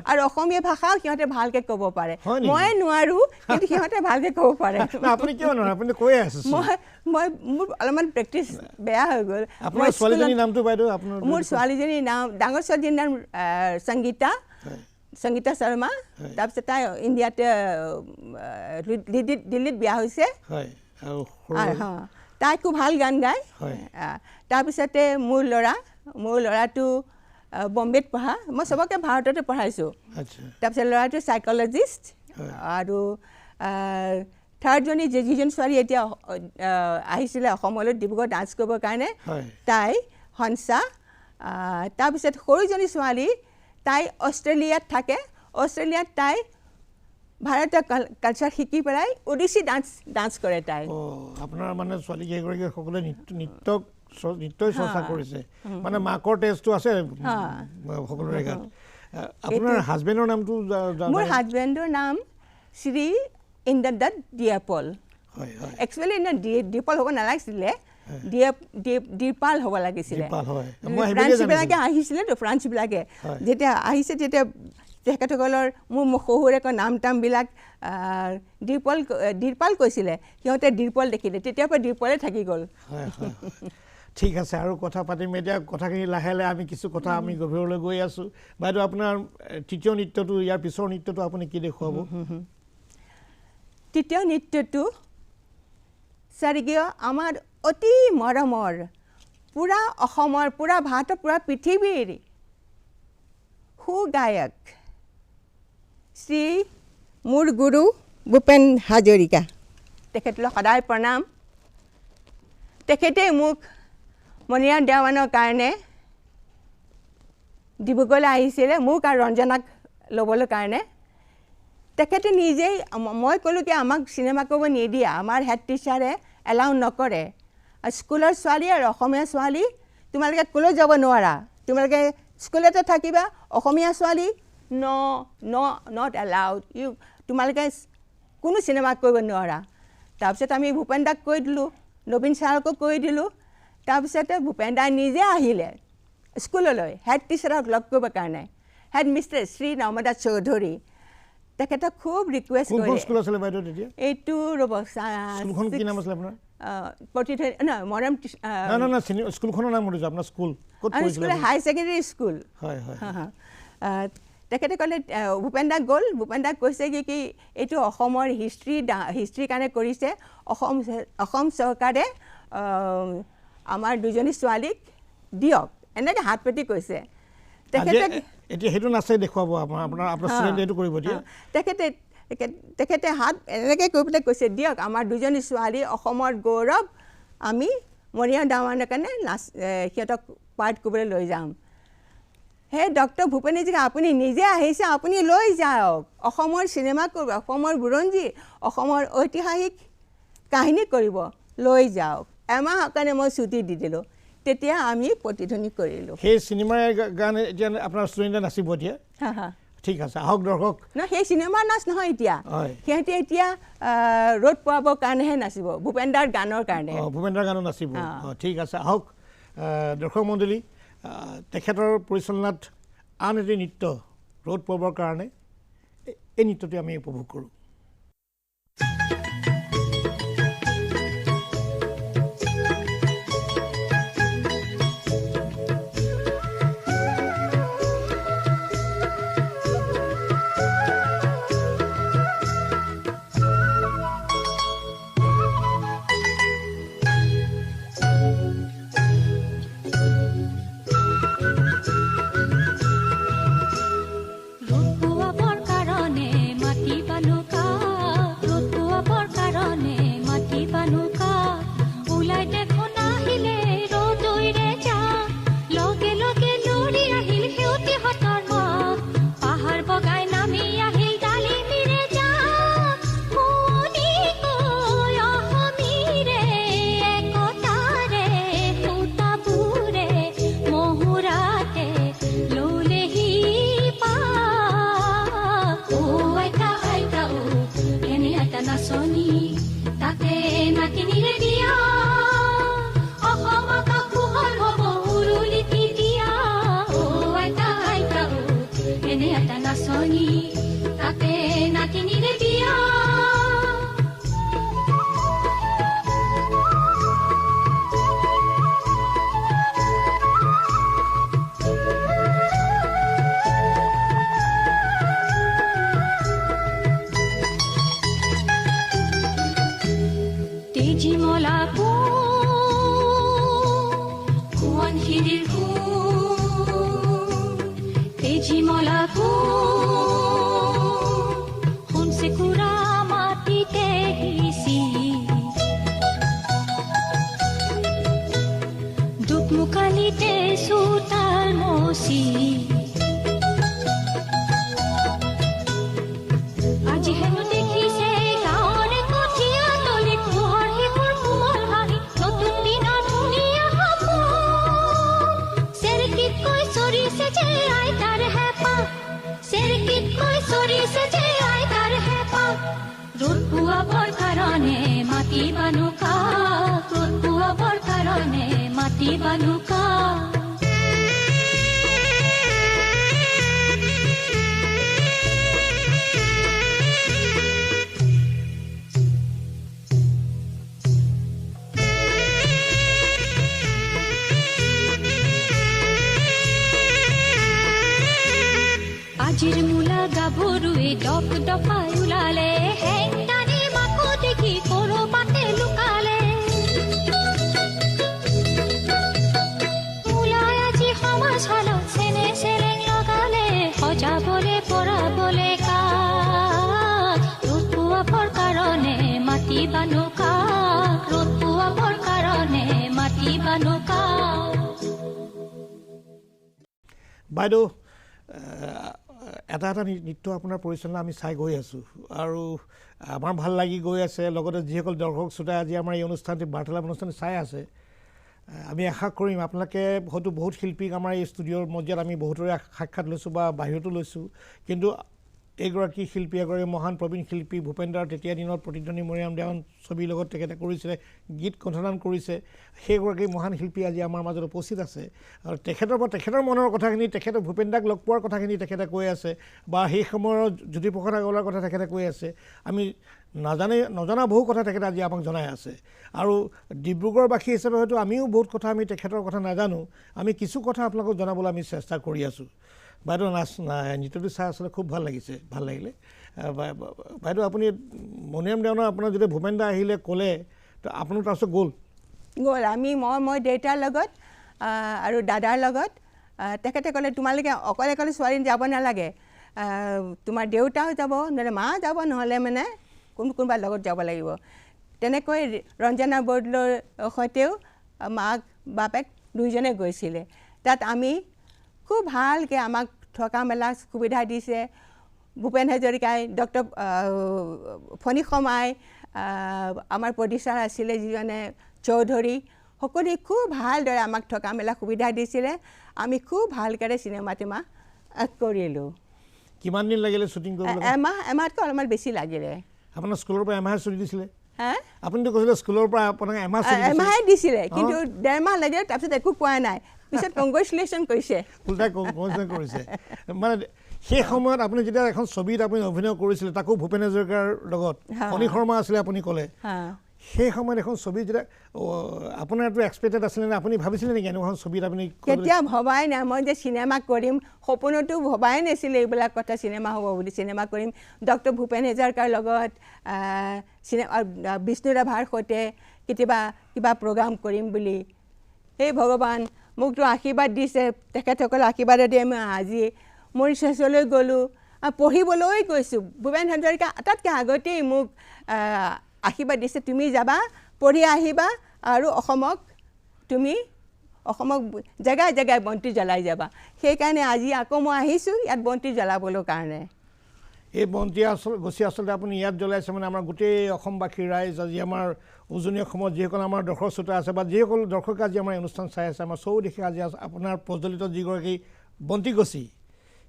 আৰু অসমীয়া ভাষাও সিহঁতে ভালকে ক'ব পাৰে, মই নোৱাৰোঁ, কিন্তু সিহঁতে ভালকে ক'ব পাৰে। আপুনি কিয় নোৱাৰে? আপুনি কৈ আছে। মোৰ অলপমান প্ৰেক্টিচ বেয়া হৈ গ'ল। আপোনাৰ ছোৱালীজনীৰ নামটো বাইদেউ? মোৰ ছোৱালীজনীৰ নাম, ডাঙৰ ছোৱালীজনীৰ নাম সংগীতা শৰ্মা। তাৰপিছত তাই ইণ্ডিয়াতে দিল্লীত বিয়া হৈছে। তাই খুব ভাল গান গায়। তাৰপিছতে মোৰ ল'ৰাটো বম্বেত পঢ়া, মই চবকে ভাৰততে পঢ়াইছোঁ। তাৰপিছত ল'ৰাটো চাইকলজিষ্ট। আৰু থাৰ্ডজনী যিজন ছোৱালী এতিয়া আহিছিলে অসমলৈ ডিব্ৰুগড় ডান্স কৰিবৰ কাৰণে, তাই হংসা। তাৰপিছত সৰুজনী ছোৱালী, তাই অষ্ট্ৰেলিয়াত থাকে। অষ্ট্ৰেলিয়াত তাই ভাৰতীয় কালচাৰ শিকি পেলাই ওডিচি ডান্স কৰে তাই। আপোনাৰ মানে ছোৱালী কেইগৰাকী সকলোৱে নৃত্যই চৰ্চা কৰিছে, মানে মাকৰ টেষ্টটো আছে সকলোৰে গাত। আপোনাৰ হাজবেণ্ডৰ নামটো? মোৰ হাজবেণ্ডৰ নাম শ্ৰী ইন্দ্ৰদত্ত ডিয়াপল। একচুৱেলি ডিপল হ'ব নালাগিছিলে, দীপাল হ'ব লাগিছিলে। ফ্ৰান্সবিলাকে আহিছিলে তো, ফ্ৰান্সবিলাকে যেতিয়া আহিছে তেতিয়া তেখেতসকলৰ মোৰ শহুৰেকৰ নাম টামবিলাক দীপাল কৈছিলে, সিহঁতে দীপল দেখিলে, তেতিয়াৰ পৰা দীপলে থাকি গ'ল। ঠিক আছে, আৰু কথা পাতিম এতিয়া। কথাখিনি লাহে লাহে আমি কিছু কথা আমি গভীৰলৈ গৈ আছোঁ। বাইদেউ আপোনাৰ তৃতীয় নৃত্যটো, ইয়াৰ পিছৰ নৃত্যটো আপুনি কি দেখুৱাব? তৃতীয় নৃত্যটো স্বৰ্গীয় আমাৰ অতি মৰমৰ, পুৰা অসমৰ, পুৰা ভাৰতৰ, পুৰা পৃথিৱীৰ সুগায়ক শ্ৰী মোৰ গুৰু ভূপেন হাজৰিকা, তেখেতলৈ সদায় প্ৰণাম। তেখেতে মোক মণিৰাম দেৱানৰ কাৰণে ডিব্ৰুগড়লৈ আহিছিলে মোক আৰু ৰঞ্জনাক ল'বলৈ কাৰণে তেখেতে নিজেই মই ক'লোঁ কি আমাক চিনেমা কৰিব নিদিয়ে আমাৰ হেড টিচাৰে এলাউ নকৰে স্কুলৰ ছোৱালী আৰু অসমীয়া ছোৱালী তোমালোকে ক'লৈ যাব নোৱাৰা তোমালোকে স্কুলতে থাকিবা অসমীয়া ছোৱালী নট এলাউড তোমালোকে কোনো চিনেমা কৰিব নোৱাৰা তাৰপিছত আমি ভূপেন দাক কৈ দিলোঁ নবীন ছাৰকো কৈ দিলোঁ তাৰপিছতে ভূপেন দাই নিজে আহিলে স্কুললৈ হেড টিচাৰক লগ কৰিবৰ কাৰণে হেড মিষ্টাৰ শ্ৰী নৰ্মদা চৌধুৰী তেখেতক খুব ৰিকুৱেষ্ট কৰিলে এইটো ৰ'ব হাই ছেকেণ্ডেৰী স্কুল তেখেতে ক'লে ভূপেন দাক গ'ল ভূপেন দাক কৈছে কি এইটো অসমৰ হিষ্ট্ৰীৰ কাৰণে কৰিছে অসম চৰকাৰে আমাৰ দুজনী ছোৱালীক দিয়ক এনেকৈ হাত পাতি কৈছে তেখেতে হাত এনেকৈ কৈ পেলাই কৈছে দিয়ক আমাৰ দুজনী ছোৱালী অসমৰ গৌৰৱ আমি মণিৰাম দেৱানৰ কাৰণে সিহঁতক পাৰ্ট কৰিবলৈ লৈ যাম হে ডক্টৰ ভূপেন হাজৰিকা আপুনি নিজে আহিছে আপুনি লৈ যাওক অসমৰ চিনেমা কৰিব অসমৰ বুৰঞ্জী অসমৰ ঐতিহাসিক কাহিনী কৰিব লৈ যাওক এমাহৰ কাৰণে মই ছুটি দি দিলোঁ তেতিয়া আমি প্ৰতিধ্বনি কৰিলোঁ সেই চিনেমাৰ গান এতিয়া আপোনাৰ ষ্টুডেণ্টে নাচিব এতিয়া ঠিক আছে আহক দৰ্শক সেই চিনেমাৰ নাচ নহয় এতিয়া সিহঁতে এতিয়া ৰ'দ পোৱাবৰ কাৰণেহে নাচিব ভূপেন দাৰ গানৰ কাৰণে ভূপেন দাৰ গানো নাচিব ঠিক আছে আহক দৰ্শক মণ্ডলী তেখেতৰ পৰিচালনাত আন এটি নৃত্য ৰ'দ পোৱাবৰ কাৰণে এই নৃত্যটো আমি উপভোগ কৰোঁ আজিৰ মূলা গাভৰুৱে ডক ডকাই ওলালে হেংদানি মাকো দেখি কৰবাতে লুকালে মূলাই আজি সমাজ হলত চেনে চেলেং লগালে সজাবলে পৰাবলে কাক ৰ'দ পোৱাবৰ কাৰণে মাতি বানো কাক ৰ'দ পোৱাবৰ কাৰণে বাইদেউ এটা এটা নৃত্য আপোনাৰ পৰিচালনা আমি চাই গৈ আছোঁ আৰু আমাৰ ভাল লাগি গৈ আছে লগতে যিসকল দৰ্শক শ্ৰোতাই আজি আমাৰ এই অনুষ্ঠানটি বাৰ্তালাপ অনুষ্ঠানটি চাই আছে আমি আশা কৰিম আপোনালোকে হয়তো বহুত শিল্পীক আমাৰ এই ষ্টুডিঅ'ৰ মজিয়াত আমি বহুতৰে সাক্ষাৎ লৈছোঁ বা বাহিৰতো লৈছোঁ কিন্তু এইগৰাকী শিল্পী এগৰাকী মহান প্ৰবীণ শিল্পী ভূপেন্দ্ৰৰ তেতিয়া দিনত প্ৰতিধ্বনি মৰিয়াম দেৱান ছবিৰ লগত তেখেতে কৰিছিলে গীত কণ্ঠদান কৰিছে সেইগৰাকী মহান শিল্পী আজি আমাৰ মাজত উপস্থিত আছে আৰু তেখেতৰ মনৰ কথাখিনি তেখেতে ভূপেন্দ্ৰক লগ পোৱাৰ কথাখিনি তেখেতে কৈ আছে বা সেই সময়ৰ জ্যোতিপ্ৰসাদ আগৰৱালাৰ কথা তেখেতে কৈ আছে আমি নজনা বহু কথা তেখেতে আজি আমাক জনাই আছে আৰু ডিব্ৰুগড়বাসী হিচাপে হয়তো আমিও বহুত কথা আমি তেখেতৰ কথা নাজানো আমি কিছু কথা আপোনালোকক জনাবলৈ আমি চেষ্টা কৰি আছোঁ বাইদেউ নৃত্যটো চাই আচলতে খুব ভাল লাগিলে বাইদেউ আপুনি মণিৰাম দেৱানৰ আপোনাৰ যেতিয়া ভূপেন্দ্ৰ আহিলে ক'লে তো আপোনাৰ তাৰপিছত গ'ল আমি মই দেউতাৰ লগত আৰু দাদাৰ লগত তেখেতে ক'লে তোমালোকে অকলে ছোৱালী যাব নালাগে তোমাৰ দেউতাও যাব নহ'লে মা যাব নহ'লে মানে কোনোবা লগত যাব লাগিব তেনেকৈ ৰঞ্জনা বৰদলৈৰ সৈতেও মাক বাপেক দুইজনে গৈছিলে তাত আমি খুব ভালকৈ আমাক থকা মেলা সুবিধা দিছে ভূপেন হাজৰিকাই ডক্টৰ ফণী শৰ্মাই আমাৰ প্ৰডিউচাৰ আছিলে যিজনে চৌধুৰী সকলোৱে খুব ভালদৰে আমাক থকা মেলা সুবিধা দিছিলে আমি খুব ভালকৈ চিনেমা কৰিলোঁ কিমান দিন লাগিলে শ্বুটিং কৰিবলৈ এমাহতকৈ অলপমান বেছি লাগিলে আপোনাৰ স্কুলৰ পৰা এমাহে ছুটি দিছিলে আপুনিতো কৈছিলে স্কুলৰ পৰা আপোনাক এমাহে দিছিলে কিন্তু 1.5 মাহ লাগিলে তাৰপিছত একো পোৱা নাই পিছত কংগ্ৰেচুলেশ্যন কৰিছে মানে সেই সময়ত আপুনি যেতিয়া এখন ছবিত আপুনি অভিনয় কৰিছিলে তাকো ভূপেন হাজৰিকাৰ লগত ফণী শৰ্মা আছিলে আপুনি ক'লে সেই সময়ত এখন ছবি যেতিয়া আপোনাৰ এইটো এক্সপেক্টেড আছিলে নে আপুনি ভাবিছিলে নেকি এনেকুৱা ছবিত আপুনি কেতিয়া ভবাই নাই মই যে চিনেমা কৰিম সপোনতো ভবাই নাছিলে এইবিলাক কথা চিনেমা হ'ব বুলি চিনেমা কৰিম ডক্টৰ ভূপেন হাজৰিকাৰ লগত বিষ্ণু ৰাভাৰ সৈতে কেতিয়াবা কিবা প্ৰগ্ৰাম কৰিম বুলি হে ভগৱান মোকতো আশীৰ্বাদ দিছে তেখেতসকলৰ আশীৰ্বাদতে মই আজি মৰিচাছলৈ গ'লোঁ পঢ়িবলৈ গৈছোঁ ভূপেন হাজৰিকা আটাইতকৈ আগতেই মোক আশীৰ্বাদ দিছে তুমি যাবা পঢ়ি আহিবা আৰু অসমক জেগাই জেগাই বন্তি জ্বলাই যাবা সেইকাৰণে আজি আকৌ মই আহিছোঁ ইয়াত বন্তি জ্বলাবলৈ কাৰণে এই বন্তি গছি আচলতে আপুনি ইয়াত জ্বলাইছে মানে আমাৰ গোটেই অসমবাসী ৰাইজ আজি আমাৰ উজনি অসমত যিসকল আমাৰ দৰ্শক শ্ৰোতা আছে বা যিসকল দৰ্শকে আজি আমাৰ অনুষ্ঠান চাই আছে আমাৰ চৌদিশে আজি আপোনাৰ প্ৰজ্বলিত যিগৰাকী বন্তি গছি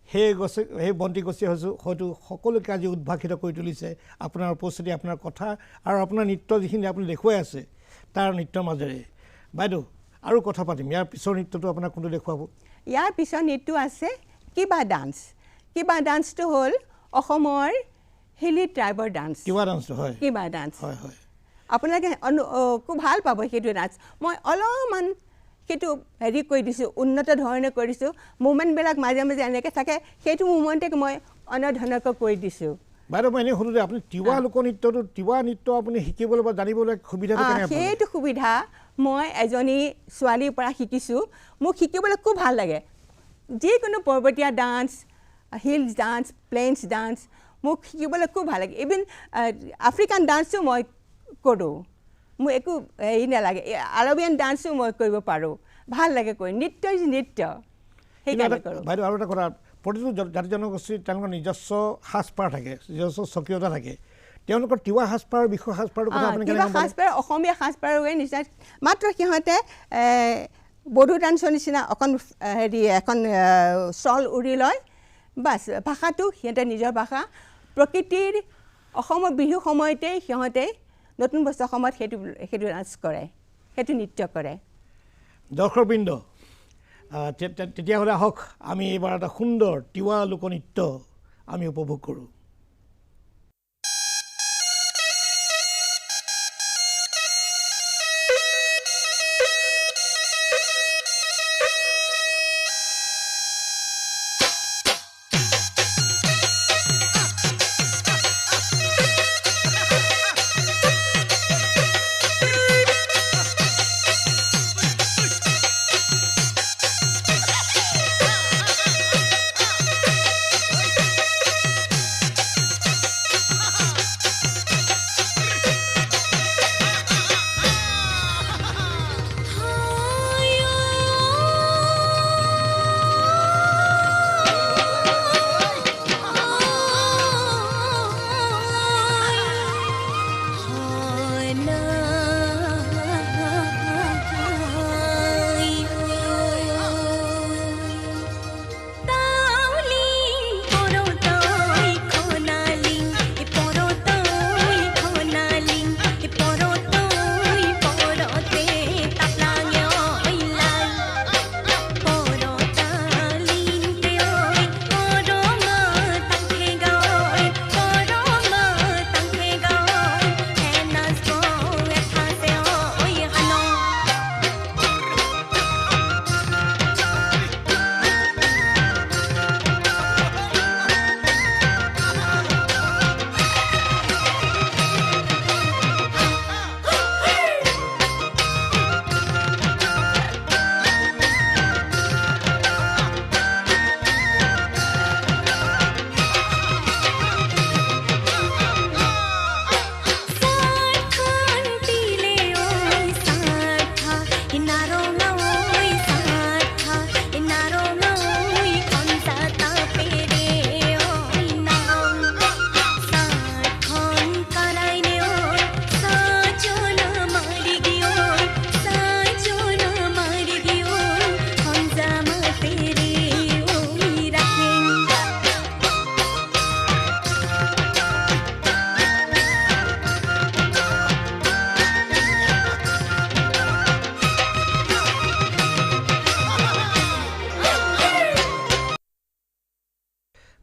সেই বন্তি গছি হয়তো সকলোকে আজি উদ্ভাসিত কৰি তুলিছে আপোনাৰ উপস্থিতি আপোনাৰ কথা আৰু আপোনাৰ নৃত্য যিখিনি আপুনি দেখুৱাই আছে তাৰ নৃত্যৰ মাজেৰে বাইদেউ আৰু কথা পাতিম ইয়াৰ পিছৰ নৃত্যটো আপোনাক কোনটো দেখুৱাব ইয়াৰ পিছৰ নৃত্য আছে কিবা ডান্সটো হ'ল অসমৰ হিলি ট্ৰাইবৰ ডান্স কিবা ডান্স হয় আপোনালোকে খুব ভাল পাব সেইটো ডান্স মই অলপমান সেইটো হেৰি কৰি দিছোঁ উন্নত ধৰণে কৰিছোঁ মুভমেণ্টবিলাক মাজে মাজে এনেকৈ থাকে সেইটো মুভমেণ্টকে মই অন্য ধৰণকৈ কৰি দিছোঁ বাইদেউ মই এনেই শুনো যে আপুনি তিৱা লোকনৃত্যটো তিৱা নৃত্য আপুনি শিকিবলৈ বা জানিবলৈ সুবিধাটো কেনেকৈ পালে সেইটো সুবিধা মই এজনী ছোৱালীৰ পৰা শিকিছোঁ মোক শিকিবলৈ খুব ভাল লাগে যিকোনো পৰ্বতীয়া dance hills dance plains dance মোক শিকিবলৈ খুব ভাল লাগে ইভিন আফ্ৰিকান ডান্সো মই কৰোঁ মোৰ একো হেৰি নালাগে আৰবিয়ান ডান্সো মই কৰিব পাৰোঁ ভাল লাগে কৰি নৃত্য সেইকাৰণে কৰোঁ বাইদেউ আৰু এটা কথা প্ৰতিটো জাতি জনগোষ্ঠীৰ তেওঁলোকৰ নিজস্ব সাজপাৰ থাকে নিজস্ব স্বকীয়তা থাকে তেওঁলোকৰ তিৱা সাজপাৰৰ বিষয় সাজপাৰৰ কথা আপুনি তিৱা সাজপাৰ অসমীয়া সাজপাৰৰ নিচিনা মাত্ৰ সিহঁতে বড়ো ডান্সৰ নিচিনা অকণ হেৰি এখন শ্বল উৰি লয় বাছ ভাষাটো সিহঁতে নিজৰ ভাষা প্ৰকৃতিৰ অসমৰ বিহু সময়তেই সিহঁতে নতুন বছৰ সময়ত সেইটো ডান্স কৰে সেইটো নৃত্য কৰে দৰ্শকবৃন্দ তেতিয়াহ'লে আহক আমি এইবাৰ এটা সুন্দৰ তিৱা লোকনৃত্য আমি উপভোগ কৰোঁ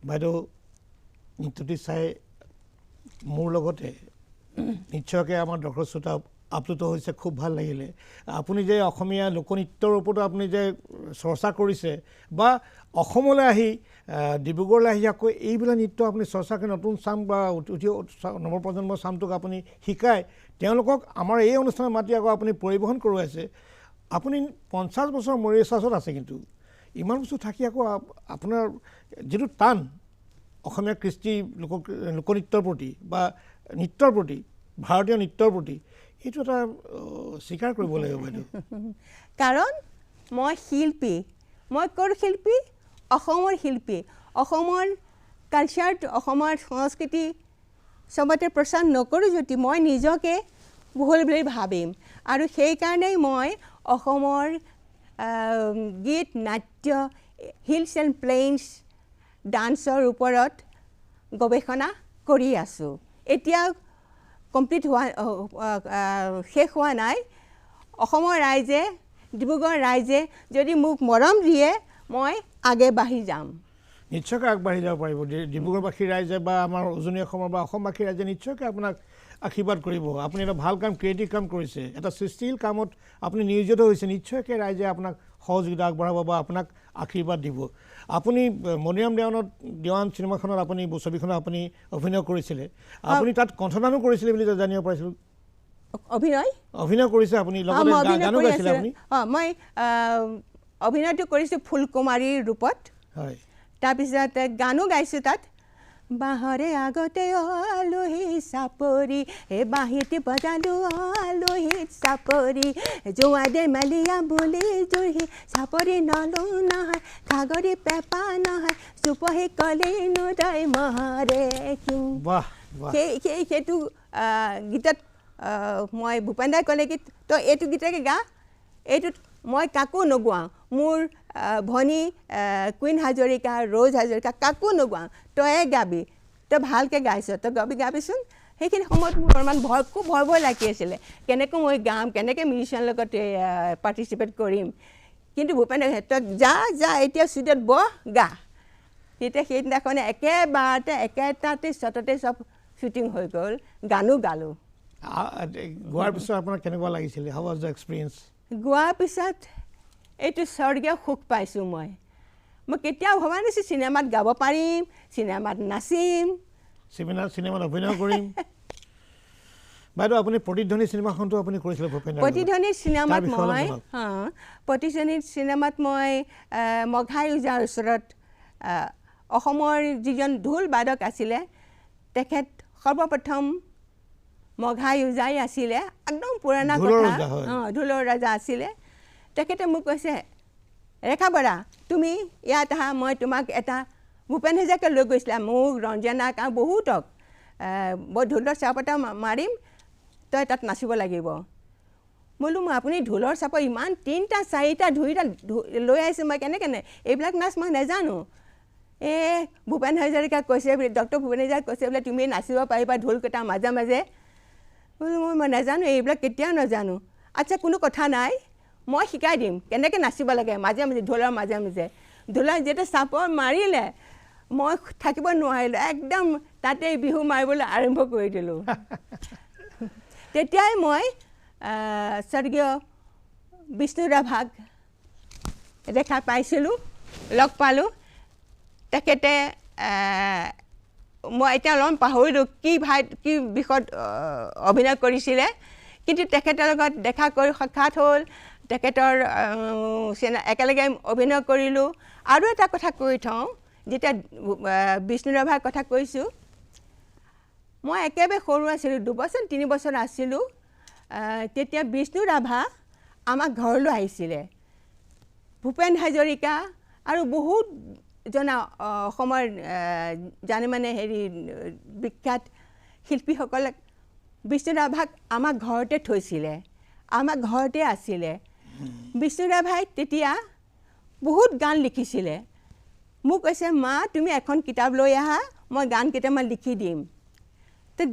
বাইদেউ নৃত্যটি চাই মোৰ লগতে নিশ্চয়কৈ আমাৰ দৰ্শক শ্ৰোতা আপ্লুত হৈছে, খুব ভাল লাগিলে। আপুনি যে অসমীয়া লোকনৃত্যৰ ওপৰত আপুনি যে চৰ্চা কৰিছে বা অসমলৈ আহি ডিব্ৰুগড়লৈ আহি আকৌ এইবিলাক নৃত্য আপুনি চৰ্চা কৰি নতুন চাম বা উঠি নৱপ্ৰজন্মৰ চামটোক আপুনি শিকাই তেওঁলোকক আমাৰ এই অনুষ্ঠানত মাতি আকৌ আপুনি পৰিৱেশন কৰোৱাইছে। আপুনি 50 বছৰ মৰিচাছত আছে, কিন্তু ইমান বছৰ থাকি আকৌ আপোনাৰ যিটো টান অসমীয়া কৃষ্টি লোকনৃত্যৰ প্ৰতি বা নৃত্যৰ প্ৰতি, ভাৰতীয় নৃত্যৰ প্ৰতি, এইটো এটা স্বীকাৰ কৰিব লাগিব বাইদেউ। কাৰণ মই শিল্পী, মই ক'ৰ শিল্পী? অসমৰ শিল্পী। অসমৰ কালচাৰটো, অসমৰ সংস্কৃতি চবতে প্ৰচাৰ নকৰোঁ যদি মই নিজকে ভুল বুলি ভাবিম। আৰু সেইকাৰণেই মই অসমৰ গীত, নাট্য, হিলছ এণ্ড প্লেইনছ ডান্সৰ ওপৰত গৱেষণা কৰি আছোঁ। এতিয়া কমপ্লিট শেষ হোৱা নাই। অসমৰ ৰাইজে, ডিব্ৰুগড় ৰাইজে যদি মোক মৰম দিয়ে মই আগে বাঢ়ি যাম। নিশ্চয়কৈ আগবাঢ়ি যাব পাৰিব। ডিব্ৰুগড়বাসীৰ ৰাইজে বা আমাৰ উজনি অসমৰ বা অসমবাসীৰ ৰাইজে নিশ্চয়কৈ আপোনাক আশীৰ্বাদ কৰিব। আপুনি এটা ভাল কাম, ক্ৰিয়েটিভ কাম কৰিছে, এটা সৃষ্টিশীল কামত আপুনি নিয়োজিত হৈছে। নিশ্চয়কৈ ৰাইজে আপোনাক সহযোগিতা আগবঢ়াব বা আপোনাক আশীৰ্বাদ দিব। আপুনি মণিৰাম দেৱান চিনেমাখনত আপুনি ছবিখনত আপুনি অভিনয় কৰিছিলে, আপুনি তাত কণ্ঠদানো কৰিছিলে বুলি জানিব পাৰিছিলোঁ। অভিনয় কৰিছে আপুনি, লগতে গানো গাইছিলে আপুনি? মই অভিনয়টো কৰিছোঁ ফুলকুমাৰীৰ ৰূপত। হয়। তাৰপিছত গানো গাইছোঁ তাত। বাঁহৰে আগতে আলহী চাপৰি, বাঁহীটি বজালো আলহীত চাপৰি, জোৱা দে মালিয়া বুলি জুহি চাপৰি নলো নহয়, খাগৰি পেপা নহয়, চুপহি কলি নুদয় মহৰে কিং। সেইটো গীতত মই ভূপেন দাই ক'লে কি তই এইটো গীতকে গা, এইটোত মই কাকো নোগোৱাওঁ, মোৰ ভনী কুইন হাজৰিকা, ৰ'জ হাজৰিকা কাকো নোগোৱাওঁ, তয়ে গাবি, তই ভালকৈ গাইছ, তই গাবিচোন। সেইখিনি সময়ত মোৰ অলপমান খুব ভয় লাগি আছিলে, কেনেকৈ মই গাম, কেনেকৈ মিউজিচিয়ানৰ লগত পাৰ্টিচিপেট কৰিম। কিন্তু ভূপেন দাই তই যা এতিয়া ষ্টুডিঅ'ত গা। তেতিয়া সেইদিনাখনে একেবাৰতে একেটাতে শ্বটতে চব শ্বুটিং হৈ গ'ল, গানো গালোঁ। গোৱাৰ পিছত আপোনাৰ কেনেকুৱা লাগিছিলে? হাউ ৱাজ দ্য এক্সপিৰিয়েঞ্চ? গোৱাৰ পিছত এইটো স্বৰ্গীয় সুখ পাইছোঁ। মই কেতিয়াও ভবা নাছিলোঁ চিনেমাত গাব পাৰিম, চিনেমাত নাচিম, চিনেমাত অভিনয় কৰিম। বাইদেউ আপুনি প্ৰতিধ্বনি চিনেমাখনটো আপুনি কৰিছিলে ভূপেন দাৰ লগত? প্ৰতিধ্বনি চিনেমাত প্ৰতিধ্বনি চিনেমাত মই মঘাই ওজাৰ ওচৰত অসমৰ যিজন ঢোল বাদক আছিলে তেখেত সৰ্বপ্ৰথম মঘাই ওজাই আছিলে, একদম পুৰণা কথা, ঢোলৰ ৰজা আছিলে। তেখেতে মোক কৈছে ৰেখা বৰা তুমি ইয়াত আহা, মই তোমাক এটা ভূপেন হাজৰিকাক লৈ গৈছিলে, মোক ৰঞ্জনাক আৰু বহুতক মই ঢোলৰ চাপ এটা মাৰিম, তই তাত নাচিব লাগিব। বোলো মই আপুনি ঢোলৰ চাপৰ ইমান 3টা 4টা লৈ আহিছোঁ, মই কেনেকৈ এইবিলাক নাচ মই নাজানো। ভূপেন হাজৰিকাক কৈছে বোলে, ডক্টৰ ভূপেন হাজৰিকাক কৈছে বোলে তুমি নাচিব পাৰিবা ঢোলকেইটা মাজে মাজে। বোলো মই নাজানো, এইবিলাক কেতিয়াও নাজানো। আচ্ছা কোনো কথা নাই, মই শিকাই দিম কেনেকৈ নাচিব লাগে মাজে মাজে, ঢোলৰ মাজে মাজে। ঢোলৰ যেতিয়া চাপৰ মাৰিলে মই থাকিব নোৱাৰিলোঁ, একদম তাতে বিহু মাৰিবলৈ আৰম্ভ কৰি দিলোঁ। তেতিয়াই মই স্বৰ্গীয় বিষ্ণু ৰাভাক দেখা পাইছিলোঁ, লগ পালোঁ। তেখেতে মই এতিয়া অলপমান পাহৰিলোঁ কি বিষয়ত অভিনয় কৰিছিলে, কিন্তু তেখেতৰ লগত দেখা কৰি সাক্ষাৎ হ'ল, তেখেতৰ একেলগে অভিনয় কৰিলোঁ। আৰু এটা কথা কৈ থওঁ, যেতিয়া বিষ্ণু ৰাভাৰ কথা কৈছোঁ, মই একেবাৰে সৰু আছিলোঁ, 2 বছৰ 3 বছৰ আছিলোঁ। তেতিয়া বিষ্ণু ৰাভা আমাৰ ঘৰলৈ আহিছিলে। ভূপেন হাজৰিকা আৰু বহুত জনা অসমৰ জানে বিখ্যাত শিল্পীসকলক বিষ্ণু ৰাভাক আমাৰ ঘৰতে থৈছিলে, আমাৰ ঘৰতে আছিলে। বিষ্ণু ৰাভাই তেতিয়া বহুত গান লিখিছিলে। মোক কৈছে মা তুমি এখন কিতাপ লৈ আহা, মই গান কেইটামান লিখি দিম। তো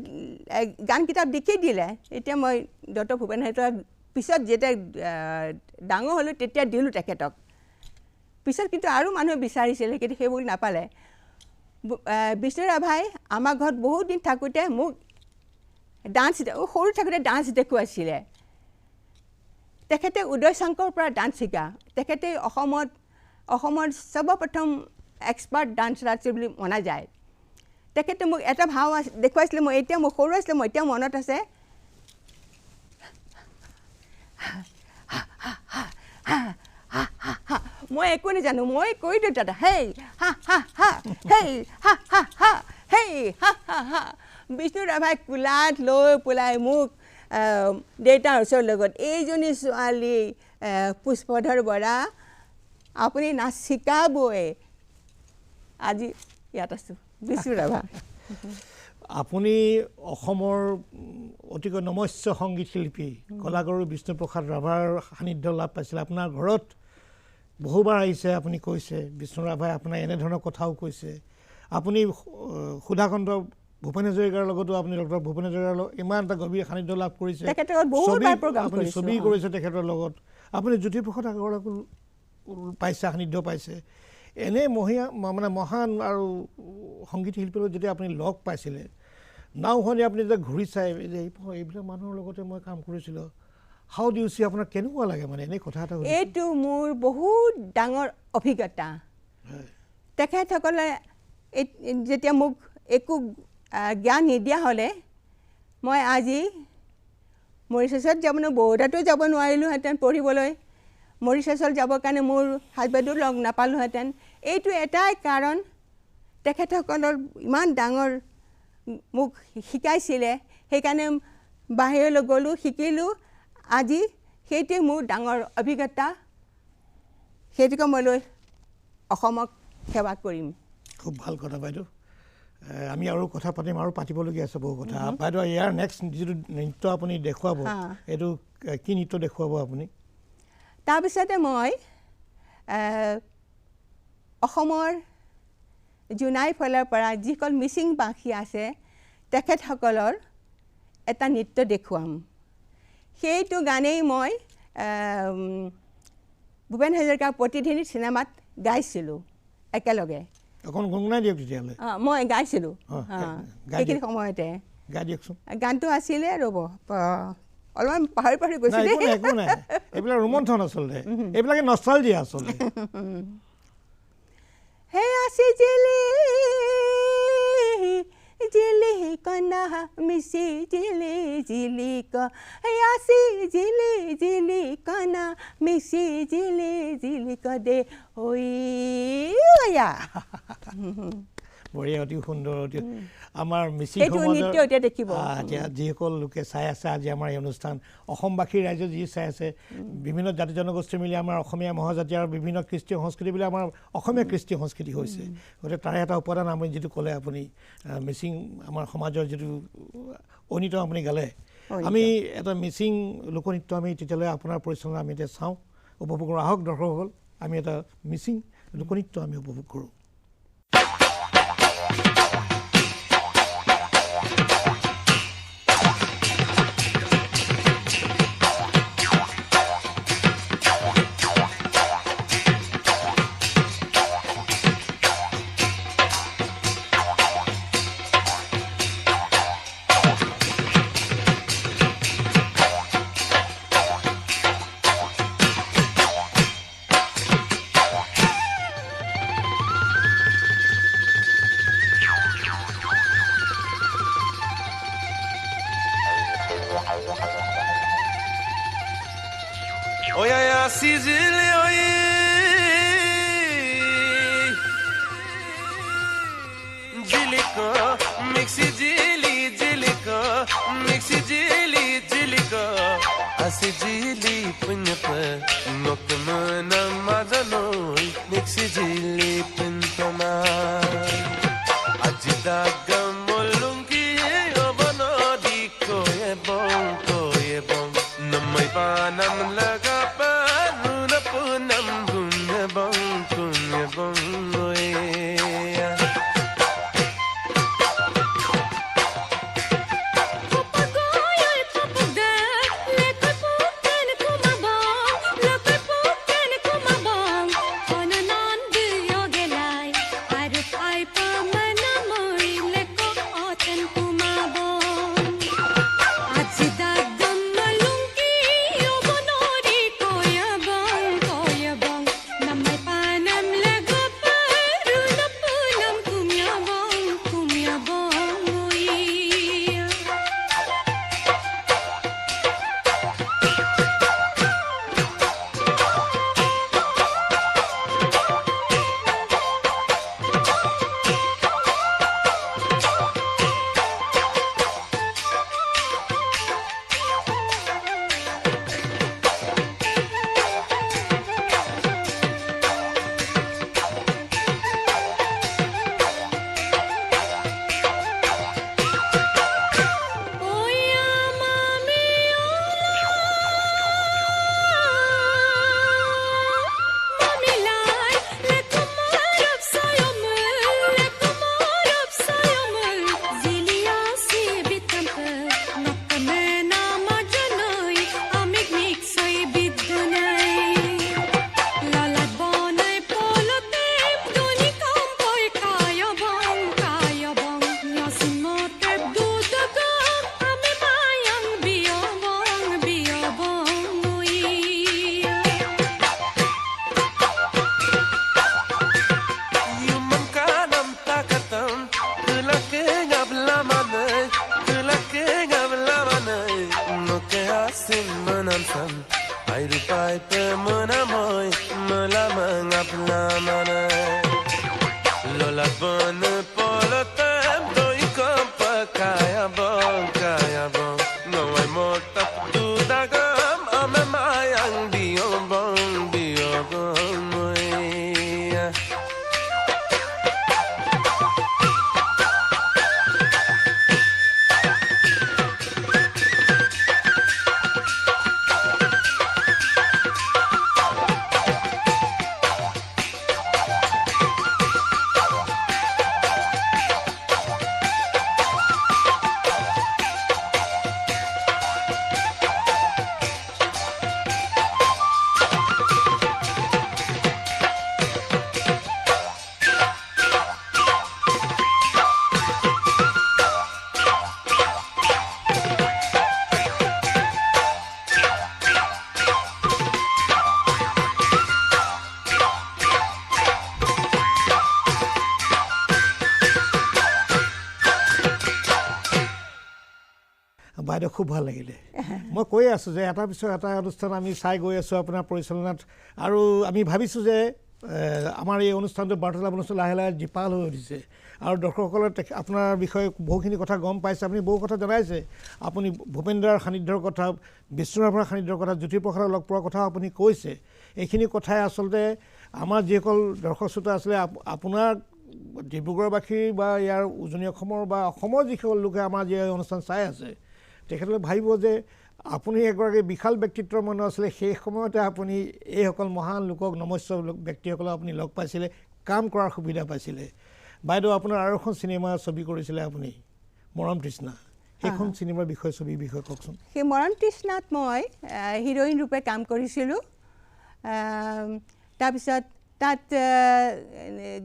গান কিতাপ লিখি দিলে। এতিয়া মই ডক্টৰ ভূপেন হাজৰিকাৰ পিছত যেতিয়া ডাঙৰ হ'লোঁ তেতিয়া দিলোঁ তেখেতক। পিছত কিন্তু আৰু মানুহে বিচাৰিছিলে, কিন্তু সেইবোৰ নাপালে। বিষ্ণু ৰাভাই আমাৰ ঘৰত বহুত দিন থাকোঁতে মোক ডান্স সৰু থাকোঁতে ডান্স দেখুৱাইছিলে তেখেতে উদয় শংকৰ পৰা ডান্স শিকা তেখেতে অসমৰ সৰ্বপ্ৰথম এক্সপাৰ্ট ডান্সাৰ আছিল বুলি মনা যায় তেখেতে মোক এটা ভাও দেখুৱাইছিলে মই এতিয়া মোক সৰু আছিলে মই এতিয়া মনত আছে মই একো নাজানো মই কৈ দিওঁ দাদা হেই হা হা হা হেই হা হা হা হেই হা হা হা বিষ্ণু ৰাভাই কোলাত লৈ পেলাই মোক দেউতাৰ ওচৰৰ লগত এইজনী ছোৱালী পুষ্পধৰ বৰা আপুনি নাচ শিকাবই আজি ইয়াত আছোঁ বিষ্ণু ৰাভা আপুনি অসমৰ অতিকৈ নমস্য সংগীত শিল্পী কলাগুৰু বিষ্ণুপ্ৰসাদ ৰাভাৰ সান্নিধ্য লাভ পাইছিল আপোনাৰ ঘৰত বহুবাৰ আহিছে আপুনি কৈছে বিষ্ণু ৰাভাই আপোনাৰ এনেধৰণৰ কথাও কৈছে আপুনি সুধাকান্ত ভূপেন হাজৰিকাৰ লগতো আপুনি ডক্টৰ ভূপেন হাজৰিকাৰ লগত ইমান এটা গভীৰ সান্নিধ্য লাভ কৰিছে আপুনি ছবি কৰিছে তেখেতৰ লগত আপুনি জ্যোতিপ্ৰসাদ আগৰৱালাকো পাইছে সান্নিধ্য পাইছে এনে মানে মহান আৰু সংগীত শিল্পীৰ যেতিয়া আপুনি লগ পাইছিলে নাওখনি আপুনি যেতিয়া ঘূৰি চাই যে এইবিলাক মানুহৰ লগতে মই কাম কৰিছিলোঁ হাউ ডু ইউ চি আপোনাৰ কেনেকুৱা লাগে মানে এনে কথা এটা এইটো মোৰ বহুত ডাঙৰ অভিজ্ঞতা তেখেতসকলে যেতিয়া মোক একো জ্ঞান নিদিয়া হ'লে মই আজি মৰিচাছত যাব বৰোদাতো যাব নোৱাৰিলোঁহেঁতেন পঢ়িবলৈ মৰিচাছত যাবৰ কাৰণে মোৰ হাজবেণ্ডো লগ নাপালোঁহেঁতেন এইটো এটাই কাৰণ তেখেতসকলৰ ইমান ডাঙৰ মোক শিকাইছিলে সেইকাৰণে বাহিৰলৈ গ'লোঁ শিকিলোঁ আজি সেইটোৱে মোৰ ডাঙৰ অভিজ্ঞতা সেইটোকে মই লৈ অসমক সেৱা কৰিম খুব ভাল কথা বাইদেউ আমি আৰু কথা পাতিম আৰু পাতিবলগীয়া আছে বহু কথা বাইদেউ ইয়াৰ নেক্সট যিটো নৃত্য আপুনি দেখুৱাব এইটো কি নৃত্য দেখুৱাব আপুনি তাৰপিছতে মই অসমৰ জোনাই ফালৰ পৰা যিসকল মিচিং ভাষী আছে তেখেতসকলৰ এটা নৃত্য দেখুৱাম সেইটো গানেই মই ভূপেন হাজৰিকাৰ প্ৰতিধ্বনি চিনেমাত গাইছিলোঁ একেলগে অকণ গুণগুণাই দিয়ক তেতিয়াহ'লে মই গাইছিলোঁ সেইখিনি সময়তে গাই দিয়কচোন গানটো আছিলে ৰ'ব অলপমান পাহৰি গৈছিলে একো নাই এইবিলাক ৰোমন্থন আচলতে এইবিলাকে নষ্টালজিয়া আচলতে হে আছি জিলি জিলি কনা মিছি জিলি জিলি ক হে আছি জিলি জিলি কনা মিছি জিলি জিলি ক দে ঐ বঢ়িয়া অতি সুন্দৰ অতি আমাৰ মিচিং যিসকল লোকে চাই আছে আজি আমাৰ এই অনুষ্ঠান অসমবাসী ৰাইজে যি চাই আছে বিভিন্ন জাতি জনগোষ্ঠী মিলি আমাৰ অসমীয়া মহাজাতি আৰু বিভিন্ন কৃষ্টি সংস্কৃতি বুলি আমাৰ অসমীয়া কৃষ্টি সংস্কৃতি হৈছে গতিকে তাৰে এটা উপাদান আমি যিটো ক'লে আপুনি মিচিং আমাৰ সমাজৰ যিটো অনিত আপুনি গালে আমি এটা মিচিং লোকনৃত্য আমি তেতিয়ালৈ আপোনাৰ পৰিচালনা আমি এতিয়া চাওঁ উপভোগ কৰোঁ আহক দৰ্শকসকল আমি এটা মিচিং লোকনৃত্য আমি উপভোগ কৰোঁ বাইদেউ খুব ভাল লাগিলে মই কৈ আছোঁ যে এটাৰ পিছত এটা অনুষ্ঠান আমি চাই গৈ আছোঁ আপোনাৰ পৰিচালনাত আৰু আমি ভাবিছোঁ যে আমাৰ এই অনুষ্ঠানটো বাৰ্তালাপ অনুষ্ঠান লাহে লাহে জীপাল হৈ উঠিছে আৰু দৰ্শকসকলে আপোনাৰ বিষয়ে বহুখিনি কথা গম পাইছে আপুনি বহু কথা জনাইছে আপুনি ভূপেন্দ্ৰৰ সান্নিধ্যৰ কথা বিষ্ণুৰাভাৰ সান্নিধ্যৰ কথা জ্যোতিপ্ৰসাদৰ লগ পোৱাৰ কথা আপুনি কৈছে এইখিনি কথাই আচলতে আমাৰ যিসকল দৰ্শক শ্ৰোতা আছিলে আপোনাৰ ডিব্ৰুগড়বাসী বা ইয়াৰ উজনি অসমৰ বা অসমৰ যিসকল লোকে আমাৰ যি অনুষ্ঠান চাই আছে তেখেতলোকে ভাবিব যে আপুনি এগৰাকী বিশাল ব্যক্তিত্বৰ মানুহ আছিলে সেই সময়তে আপুনি এইসকল মহান লোকক নমস্য ব্যক্তিসকলক আপুনি লগ পাইছিলে কাম কৰাৰ সুবিধা পাইছিলে বাইদেউ আপোনাৰ আৰু এখন চিনেমা ছবি কৰিছিলে আপুনি মৰম তৃষ্ণা সেইখন চিনেমাৰ বিষয়ে ছবিৰ বিষয়ে কওকচোন সেই মৰম তৃষ্ণাত মই হিৰোইন ৰূপে কাম কৰিছিলোঁ তাৰপিছত তাত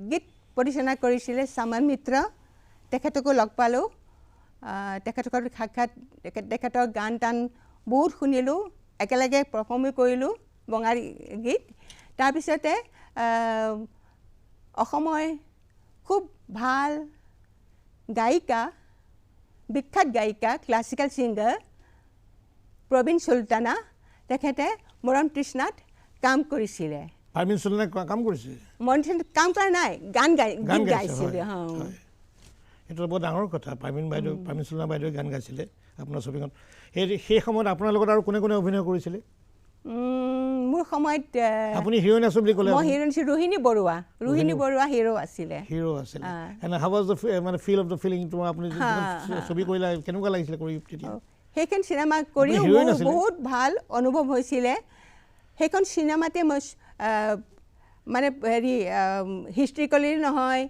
গীত পৰিচালনা কৰিছিলে সামান মিত্ৰ তেখেতকো লগ পালোঁ তেখেতৰ সাক্ষাৎ তেখেতৰ গান টান বহুত শুনিলোঁ একেলগে পাৰফৰ্মো কৰিলোঁ বঙালী গীত তাৰপিছতে অসমৰ খুব ভাল গায়িকা বিখ্যাত গায়িকা ক্লাছিকেল ছিংগাৰ প্ৰবীণ সুলতানা তেখেতে মৰম তৃষ্ণাত কাম কৰিছিলে পাৰমিন সুলতানে কাম কৰিছে মৰম তৃষ্ণাত কাম কৰা নাই গান গাইছিলে এইটো বহুত ডাঙৰ কথা পাৰমিন সুলতানা বাইদেৱে গান গাইছিলে আপোনাৰ ছবিখন সেই সময়ত আপোনাৰ লগত আৰু কোনে কোনে অভিনয় কৰিছিলে মোৰ সময়ত আপুনি হিৰোইন আছো বুলি ক'লে মই হিৰোইন ৰোহিণী বৰুৱা হিৰো আছিলে এণ্ড হাউ ৱাজ দ্য মানে ফিল অফ দ্য ফিলিং তোমাৰ আপুনি ছবি কৰিলা কেনেকুৱা লাগিছিলে কৰি তেতিয়া সেইখন চিনেমা কৰি বহুত ভাল অনুভৱ হৈছিলে সেইখন চিনেমাতে মই মানে হেৰি হিষ্ট্ৰিকেলি নহয়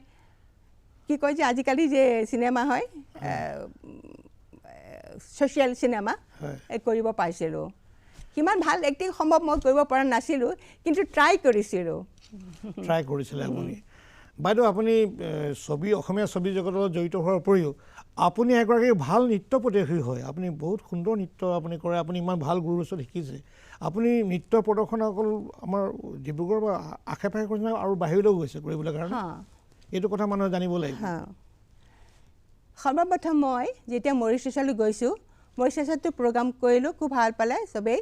কি কয় যে আজিকালি যে চিনেমা হয় ছ'চিয়েল চিনেমা কৰিব পাইছিলোঁ কিমান ভাল এক্টিং সম্ভৱ মই কৰিব পৰা নাছিলোঁ কিন্তু ট্ৰাই কৰিছিলে আপুনি বাইদেউ আপুনি ছবি অসমীয়া ছবি জগতৰ লগত জড়িত হোৱাৰ উপৰিও আপুনি এগৰাকী ভাল নৃত্য প্ৰদৰ্শী হয় আপুনি বহুত সুন্দৰ নৃত্য আপুনি কৰে আপুনি ইমান ভাল গুৰুৰ ওচৰত শিকিছে আপুনি নৃত্য প্ৰদৰ্শন অকল আমাৰ ডিব্ৰুগড় বা আশে পাশে কৰিছে আৰু বাহিৰলৈও গৈছে কৰিবলৈ কাৰণে এইটো কথা মানুহে জানিব লাগিব সৰ্বপ্ৰথম মই যেতিয়া মৰিচাছলৈ গৈছোঁ মৰিচাছতো প্ৰগ্ৰাম কৰিলোঁ খুব ভাল পালে চবেই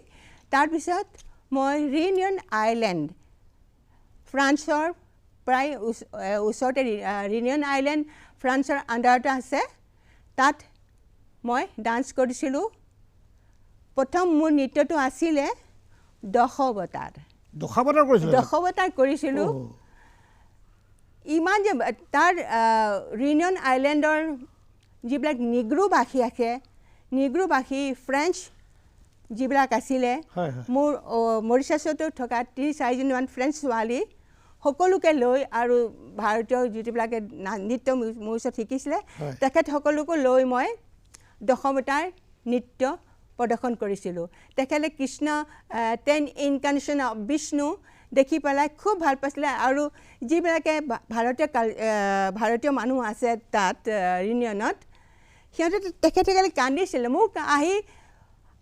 তাৰপিছত মই ৰিউনিয়ন আইলেণ্ড ফ্ৰান্সৰ প্ৰায় ওচৰতে ৰিউনিয়ন আইলেণ্ড ফ্ৰান্সৰ আণ্ডাৰতে আছে তাত মই ডান্স কৰিছিলোঁ প্ৰথম মোৰ নৃত্যটো আছিলে দশাৱতাৰ কৰিছিলোঁ ইমান যে তাৰ ৰিউনিয়ন আইলেণ্ডৰ যিবিলাক নিগ্ৰোভাষী আছে নিগ্ৰোভাষী ফ্ৰেঞ্চ যিবিলাক আছিলে মোৰ মৰিচাছতো থকা ৩-৪জনীমান ফ্ৰেঞ্চ ছোৱালী সকলোকে লৈ আৰু ভাৰতীয় যিবিলাকে নৃত্য মোৰ ওচৰত শিকিছিলে তেখেতসকলকো লৈ মই দশাৱতাৰ নৃত্য প্ৰদৰ্শন কৰিছিলোঁ তেখেতে কৃষ্ণ 10 ইনকাৰ্নেশ্যন অফ বিষ্ণু দেখি পেলাই খুব ভাল পাইছিলে আৰু যিবিলাকে ভাৰতীয় মানুহ আছে তাত ৰিউনিয়নত সিহঁতে তেখেতসকলে কান্দিছিলে মোক আহি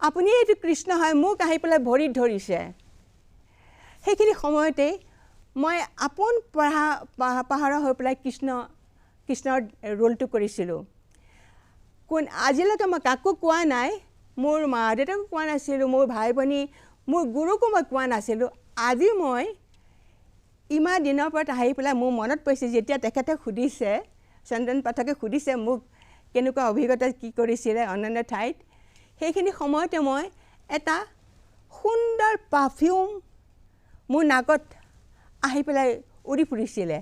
আপুনি এইটো কৃষ্ণ হয় মোক আহি পেলাই ভৰিত ধৰিছে সেইখিনি সময়তেই মই আপোন পাহৰা হৈ পেলাই কৃষ্ণৰ ৰোলটো কৰিছিলোঁ আজিলৈকে মই কাকো কোৱা নাই মোৰ মা দেউতাকো কোৱা নাছিলোঁ মোৰ ভাই ভনী মোৰ গুৰুকো মই কোৱা নাছিলোঁ আজি মই ইমান দিনৰ পৰা আহি পেলাই মোৰ মনত পৰিছে যেতিয়া তেখেতে সুধিছে চন্দন পাঠকে সুধিছে মোক কেনেকুৱা অভিজ্ঞতা কি কৰিছিলে অন্যান্য ঠাইত সেইখিনি সময়তে মই এটা সুন্দৰ পাৰফিউম মোৰ নাকত আহি পেলাই উৰি ফুৰিছিলে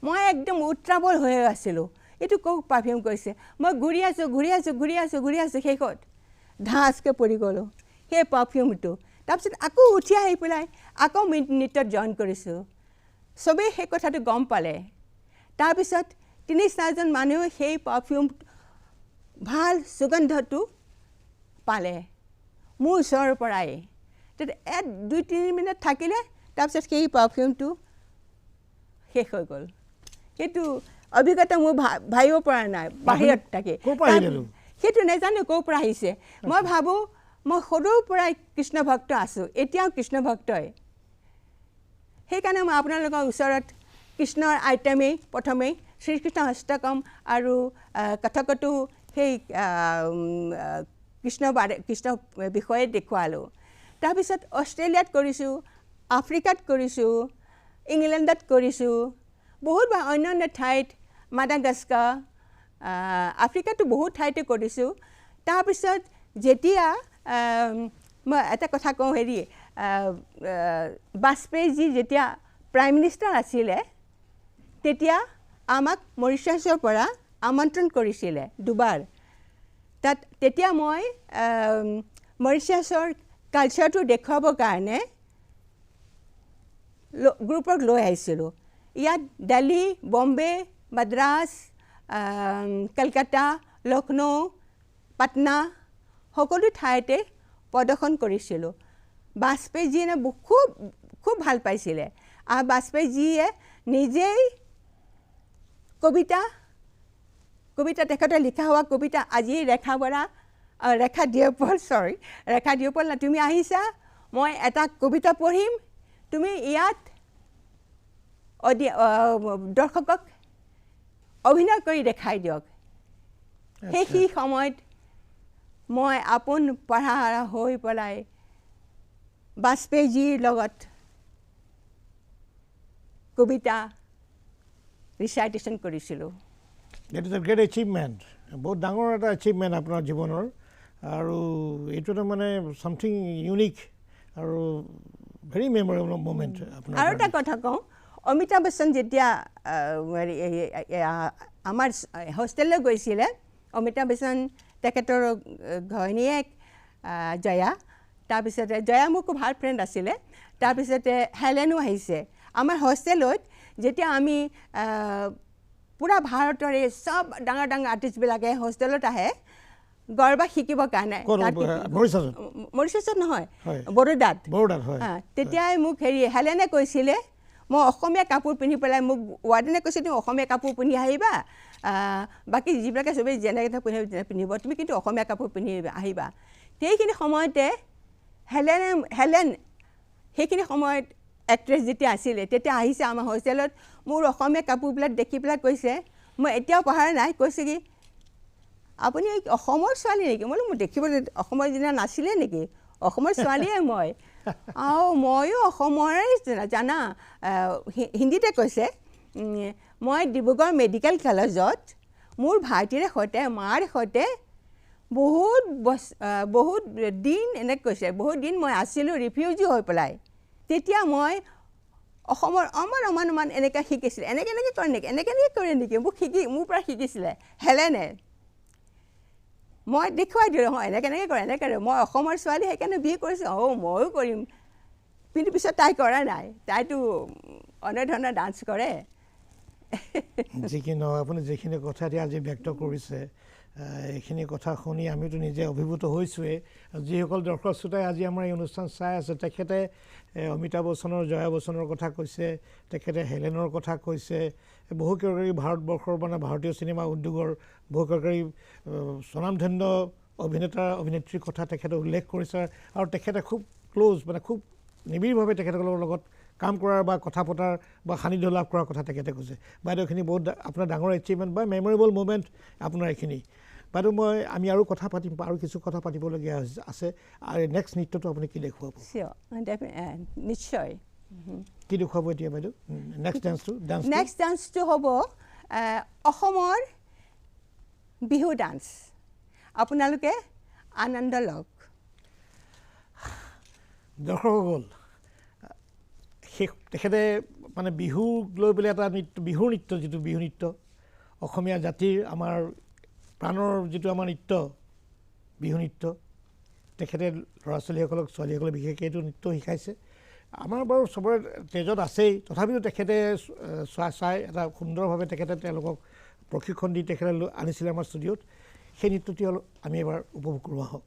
মই একদম উত্ৰাৱল হৈ আছিলোঁ এইটো কক পাৰফিউম কৰিছে মই ঘূৰি আছোঁ শেষত ঢাচকৈ পৰি গ'লোঁ সেই পাৰফিউমটো তাৰপিছত আকৌ উঠি আহি পেলাই আকৌ নৃত্যত জইন কৰিছোঁ চবেই সেই কথাটো গম পালে তাৰপিছত ৩-৪জন মানুহে সেই পাৰফিউম ভাল সুগন্ধটো পালে মোৰ ওচৰৰ পৰাই তেতিয়া 2-3 মিনিট থাকিলে তাৰপিছত সেই পাৰফিউমটো শেষ হৈ গ'ল সেইটো অভিজ্ঞতা মোৰ ভাবিব পৰা নাই বাহিৰত থাকে সেইটো নাজানো ক'ৰ পৰা আহিছে মই ভাবোঁ মই সৰুৰ পৰাই কৃষ্ণ ভক্ত আছোঁ এতিয়াও কৃষ্ণ ভক্তই সেইকাৰণে মই আপোনালোকৰ ওচৰত কৃষ্ণৰ আইটেমেই প্ৰথমেই শ্ৰীকৃষ্ণ হস্তকম আৰু কথকতো সেই কৃষ্ণ বিষয়ে দেখুৱালোঁ তাৰপিছত অষ্ট্ৰেলিয়াত কৰিছোঁ আফ্ৰিকাত কৰিছোঁ ইংলেণ্ডত কৰিছোঁ বহুত অন্যান্য ঠাইত মাডাগাস্কাৰ আফ্ৰিকাতো বহুত ঠাইতে কৰিছোঁ তাৰপিছত যেতিয়া মই এটা কথা কওঁ হেৰি বাজপেয়ীজী যেতিয়া প্ৰাইম মিনিষ্টাৰ আছিলে তেতিয়া আমাক মৰিচাছৰ পৰা আমন্ত্ৰণ কৰিছিলে দুবাৰ তেতিয়া মই মৰিচাছৰ কালচাৰটো দেখুৱাবৰ কাৰণে গ্ৰুপক লৈ আহিছিলোঁ ইয়াত দিল্লী বম্বে মাদ্ৰাছ কলকাতা লক্ষ্ণৌ পাটনা সকলো ঠাইতে প্ৰদৰ্শন কৰিছিলোঁ বাজপেয়ীজীয়ে খুব ভাল পাইছিলে আৰু বাজপেয়ীজীয়ে নিজেই কবিতা তেখেতে লিখা হোৱা কবিতা আজি ৰেখা দিয়পল তুমি আহিছা মই এটা কবিতা পঢ়িম তুমি ইয়াত দৰ্শকক অভিনয় কৰি দেখাই দিয়ক সেই সময়ত মই আপোন পঢ়া হৈ পেলাই বাজপেয়ীজীৰ লগত কবিতা ৰিচাইটেশ্যন কৰিছিলোঁ That is a great achievement. বহুত ডাঙৰ এটা achievement আপোনাৰ জীৱনৰ আৰু এইটো মানে something unique আৰু very memorable moment আপোনাৰ আৰু এটা কথা কওঁ অমিতাভ বচ্চন যেতিয়া আমাৰ হোষ্টেললৈ গৈছিলে অমিতাভ বচ্চন তেখেতৰ ঘৈণীয়েক জয়া তাৰপিছতে জয়া মোৰ খুব ভাল ফ্ৰেণ্ড আছিলে তাৰপিছতে হেলেনো আহিছে আমাৰ হোষ্টেলত যেতিয়া আমি পুৰা ভাৰতৰে সব ডাঙৰ আৰ্টিষ্টবিলাকে হোষ্টেলত আহে গৰবা শিকিবৰ কাৰণে মৰিচাছত নহয় বৰোদাত তেতিয়াই মোক হেলেনে কৈছিলে মই অসমীয়া কাপোৰ পিন্ধি পেলাই মোক ৱাৰ্ডেনে কৈছে তুমি অসমীয়া কাপোৰ পিন্ধি আহিবা বাকী যিবিলাকে চবেই যেনেকৈ পিন্ধিব তুমি কিন্তু অসমীয়া কাপোৰ পিন্ধি আহিবা সেইখিনি সময়তে হেলেন সেইখিনি সময়ত এক্ট্ৰেছ যেতিয়া আছিলে তেতিয়া আহিছে আমাৰ হোষ্টেলত মোৰ অসমীয়া কাপোৰবিলাক দেখি পেলাই কৈছে মই এতিয়াও পাহৰা নাই কৈছে কি আপুনি অসমৰ ছোৱালী নেকি মই মোক দেখিবলৈ অসমৰ দিনা নাছিলে নেকি অসমৰ ছোৱালীয়ে মই আৰু ময়ো অসমৰে জানা হিন্দীতে কৈছে মই ডিব্ৰুগড় মেডিকেল কলেজত মোৰ ভাইটিৰে সৈতে মাৰ সৈতে বহুত দিন এনেকৈ কৈছে বহুত দিন মই আছিলোঁ ৰিফিউজি হৈ পেলাই তেতিয়া মই অসমৰ অমান এনেকৈ শিকিছিলে এনেকৈ কৰে নেকি মোৰ পৰা শিকিছিলে হেলেনে মই দেখুৱাই দিলোঁ এনেকৈ কৰে মই অসমৰ ছোৱালী সেইকাৰণে বিয়ে কৰিছোঁ ময়ো কৰিম কিন্তু পিছত তাই কৰা নাই তাইতো অন্য ধৰণৰ ডান্স কৰে যিকি নহয় আপুনি যিখিনি কথা আজি ব্যক্ত কৰিছে এইখিনি কথা শুনি আমিতো নিজে অভিভূত হৈছোঁৱেই যিসকল দৰ্শক শ্ৰোতাই আজি আমাৰ এই অনুষ্ঠান চাই আছে তেখেতে অমিতাভ বচ্চনৰ জয়া বচ্চনৰ কথা কৈছে তেখেতে হেলেনৰ কথা কৈছে বহু কেইগৰাকী ভাৰতবৰ্ষৰ মানে ভাৰতীয় চিনেমা উদ্যোগৰ বহু কেইগৰাকী স্বনামধন্য অভিনেতা অভিনেত্ৰীৰ কথা তেখেতে উল্লেখ কৰিছে আৰু তেখেতে খুব ক্ল'জ মানে খুব নিবিড়ভাৱে তেখেতসকলৰ লগত কাম কৰাৰ বা কথা পতাৰ বা সান্নিধ্য লাভ কৰাৰ কথা তেখেতে কৈছে বাইদেউখিনি বহুত আপোনাৰ ডাঙৰ এচিভমেণ্ট বা মেমৰেবল মুমেণ্ট আপোনাৰ এইখিনি বাইদেউ আমি আৰু কথা পাতিম আৰু কিছু কথা পাতিবলগীয়া আছে আৰু নেক্সট নৃত্যটো আপুনি কি দেখুৱাব নিশ্চয় কি দেখুৱাব এতিয়া বাইদেউ নেক্সট ডান্সটো হ'ব অসমৰ বিহু ডান্স আপোনালোকে আনন্দ লওক দৰ্শকসকল তেখেতে মানে বিহুক লৈ পেলাই এটা বিহুৰ নৃত্য যিটো বিহু নৃত্য অসমীয়া জাতিৰ আমাৰ প্ৰাণৰ যিটো আমাৰ নৃত্য বিহু নৃত্য তেখেতে ল'ৰা ছোৱালীসকলক বিশেষকৈ এইটো নৃত্য শিকাইছে আমাৰ বাৰু চবৰে তেজত আছেই তথাপিও তেখেতে চাই এটা সুন্দৰভাৱে তেখেতে তেওঁলোকক প্ৰশিক্ষণ দি তেখেতে আনিছিলে আমাৰ ষ্টুডিঅ'ত সেই নৃত্যটি আমি এবাৰ উপভোগ কৰোঁ আহক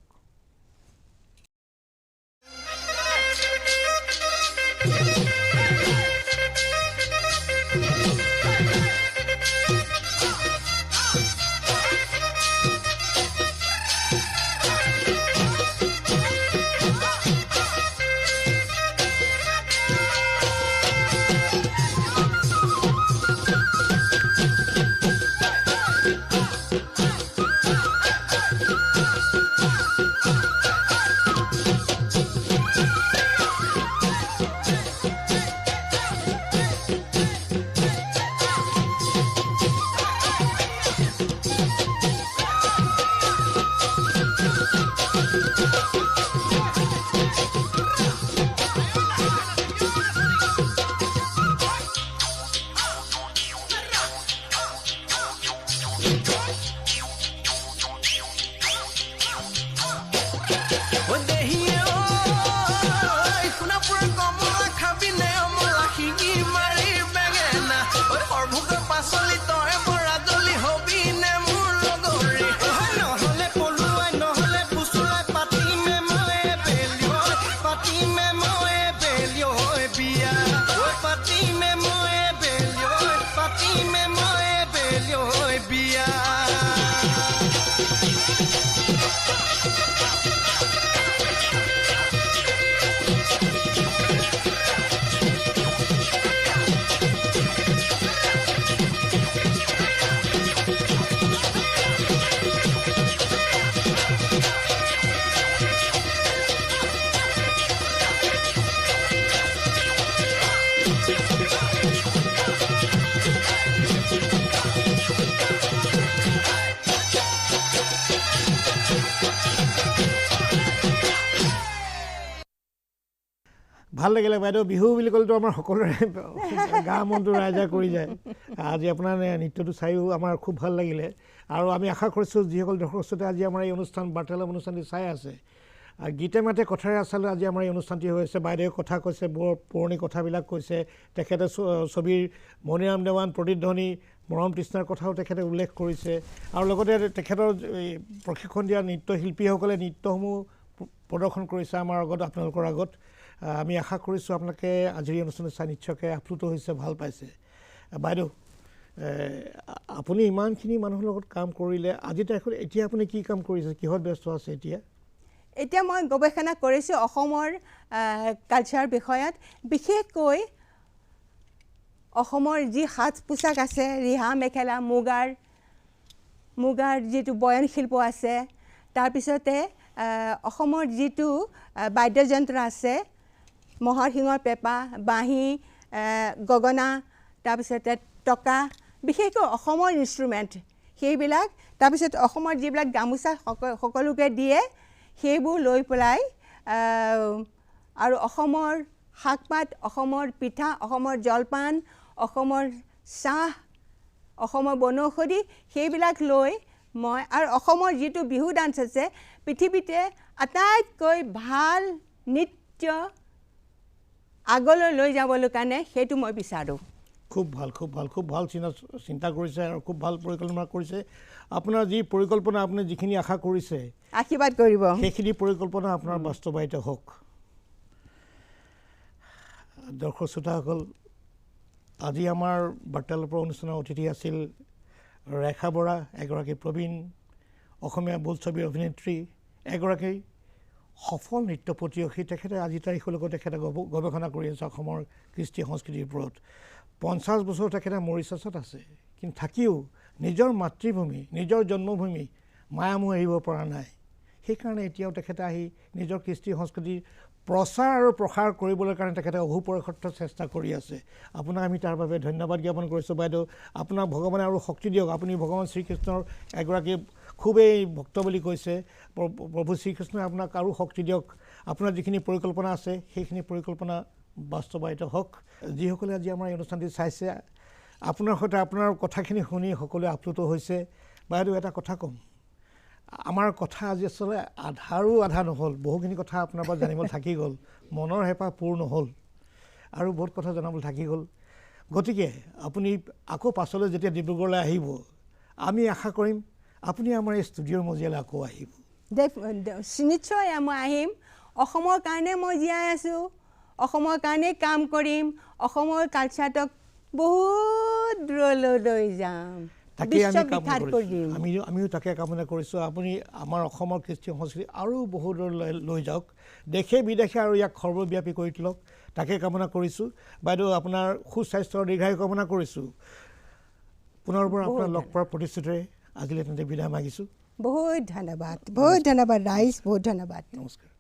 ভাল লাগিলে বাইদেউ বিহু বুলি ক'লেতো আমাৰ সকলোৰে গা মনটো ৰাইজা কৰি যায় আজি আপোনাৰ নৃত্যটো চাইও আমাৰ খুব ভাল লাগিলে আৰু আমি আশা কৰিছোঁ যিসকল দৰ্শক শ্ৰোতাই আজি আমাৰ এই অনুষ্ঠান বাৰ্তালাপ অনুষ্ঠানটি চাই আছে গীতে মাতে কথাৰে আচলতে আজি আমাৰ এই অনুষ্ঠানটি হৈছে বাইদেৱে কথা কৈছে বৰ পুৰণি কথাবিলাক কৈছে তেখেতে ছবিৰ মণিৰাম দেৱান প্ৰতিধ্বনি মৰম তৃষ্ণাৰ কথাও তেখেতে উল্লেখ কৰিছে আৰু লগতে তেখেতৰ প্ৰশিক্ষণ দিয়া নৃত্যশিল্পীসকলে নৃত্যসমূহ প্ৰদৰ্শন কৰিছে আমাৰ আগত আপোনালোকৰ আগত আমি আশা কৰিছোঁ আপোনালোকে আজিৰ অনুষ্ঠানটো চাই নিশ্চয়কৈ আপ্লুত হৈছে ভাল পাইছে বাইদেউ আপুনি ইমানখিনি মানুহৰ লগত কাম কৰিলে আজি তাৰিখত এতিয়া আপুনি কি কাম কৰিছে কিহত ব্যস্ত আছে এতিয়া মই গৱেষণা কৰিছোঁ অসমৰ কালচাৰ বিষয়ত বিশেষকৈ অসমৰ যি সাজ পোছাক আছে ৰিহা মেখেলা মুগাৰ যিটো বয়ন শিল্প আছে তাৰপিছতে অসমৰ যিটো বাদ্যযন্ত্ৰ আছে মহৰ শিঙৰ পেঁপা বাঁহী গগনা তাৰপিছতে টকা বিশেষকৈ অসমৰ ইনষ্ট্ৰুমেণ্ট সেইবিলাক তাৰপিছত অসমৰ যিবিলাক গামোচা সকলোকে দিয়ে সেইবোৰ লৈ পেলাই আৰু অসমৰ শাকপাত অসমৰ পিঠা অসমৰ জলপান অসমৰ চাহ অসমৰ বনৌষধি সেইবিলাক লৈ মই আৰু অসমৰ যিটো বিহু ডান্স আছে পৃথিৱীতে আটাইতকৈ ভাল নৃত্য আগলৈ লৈ যাবলৈ কাৰণে সেইটো মই বিচাৰোঁ খুব ভাল চিন্তা কৰিছে আৰু খুব ভাল পৰিকল্পনা কৰিছে আপোনাৰ যি পৰিকল্পনা আপুনি যিখিনি আশা কৰিছে আশীৰ্বাদ কৰিব সেইখিনি পৰিকল্পনা আপোনাৰ বাস্তৱায়িত হওক দৰ্শক শ্ৰোতাসকল আজি আমাৰ বাৰ্তালাপৰ অনুষ্ঠানৰ অতিথি আছিল ৰেখা বৰা এগৰাকী প্ৰবীণ অসমীয়া বোলছবিৰ অভিনেত্ৰী এগৰাকী সফল নৃত্য প্ৰতিযোগী তেখেতে আজি তাৰিখলৈকে তেখেতে গৱেষণা কৰি আছে অসমৰ কৃষ্টি সংস্কৃতিৰ ওপৰত 50 বছৰ তেখেতে মৰিচাছত আছে কিন্তু থাকিও নিজৰ মাতৃভূমি নিজৰ জন্মভূমি মায়ামোহ এৰিব পৰা নাই সেইকাৰণে এতিয়াও তেখেতে আহি নিজৰ কৃষ্টি সংস্কৃতিৰ প্ৰচাৰ আৰু প্ৰসাৰ কৰিবলৈ কাৰণে তেখেতে অহোপৰসত্য চেষ্টা কৰি আছে আপোনাক আমি তাৰ বাবে ধন্যবাদ জ্ঞাপন কৰিছোঁ বাইদেউ আপোনাক ভগৱানে আৰু শক্তি দিয়ক আপুনি ভগৱান শ্ৰীকৃষ্ণৰ এগৰাকী খুবেই ভক্ত বুলি কৈছে প্ৰভু শ্ৰীকৃষ্ণই আপোনাক আৰু শক্তি দিয়ক আপোনাৰ যিখিনি পৰিকল্পনা আছে সেইখিনি পৰিকল্পনা বাস্তৱায়িত হওক যিসকলে আজি আমাৰ এই অনুষ্ঠানটি চাইছে আপোনাৰ সৈতে আপোনাৰ কথাখিনি শুনি সকলোৱে আপ্লুত হৈছে বাইদেউ এটা কথা ক'ম আমাৰ কথা আজি আচলতে আধাৰো আধা নহ'ল বহুখিনি কথা আপোনাৰ পৰা জানিবলৈ থাকি গ'ল মনৰ হেঁপাহ পূৰ নহ'ল আৰু বহুত কথা জনাবলৈ থাকি গ'ল গতিকে আপুনি আকৌ পাছলৈ যেতিয়া ডিব্ৰুগড়লৈ আহিব আমি আশা কৰিম আপুনি আমাৰ এই ষ্টুডিঅ'ৰ মজিয়ালৈ আকৌ আহিব নিশ্চয় মই আহিম অসমৰ কাৰণে মই জীয়াই আছোঁ অসমৰ কাৰণে কাম কৰিম অসমৰ কালচাৰটোক বহুত দূৰলৈ লৈ যাম আমিও তাকে কামনা কৰিছোঁ আপুনি আমাৰ অসমৰ কৃষ্টি সংস্কৃতি আৰু বহু দূৰলৈ লৈ যাওক দেশে বিদেশে আৰু ইয়াক সৰ্বব্যাপী কৰি তোলক তাকে কামনা কৰিছোঁ বাইদেউ আপোনাৰ সুস্বাস্থ্যৰ দীৰ্ঘায়ু কামনা কৰিছোঁ পুনৰবাৰ আপোনাৰ লগ পোৱাৰ প্ৰতিশ্ৰুতিৰে আজিলৈ তেন্তে বিদায় মাগিছোঁ বহুত ধন্যবাদ ৰাইজ বহুত ধন্যবাদ নমস্কাৰ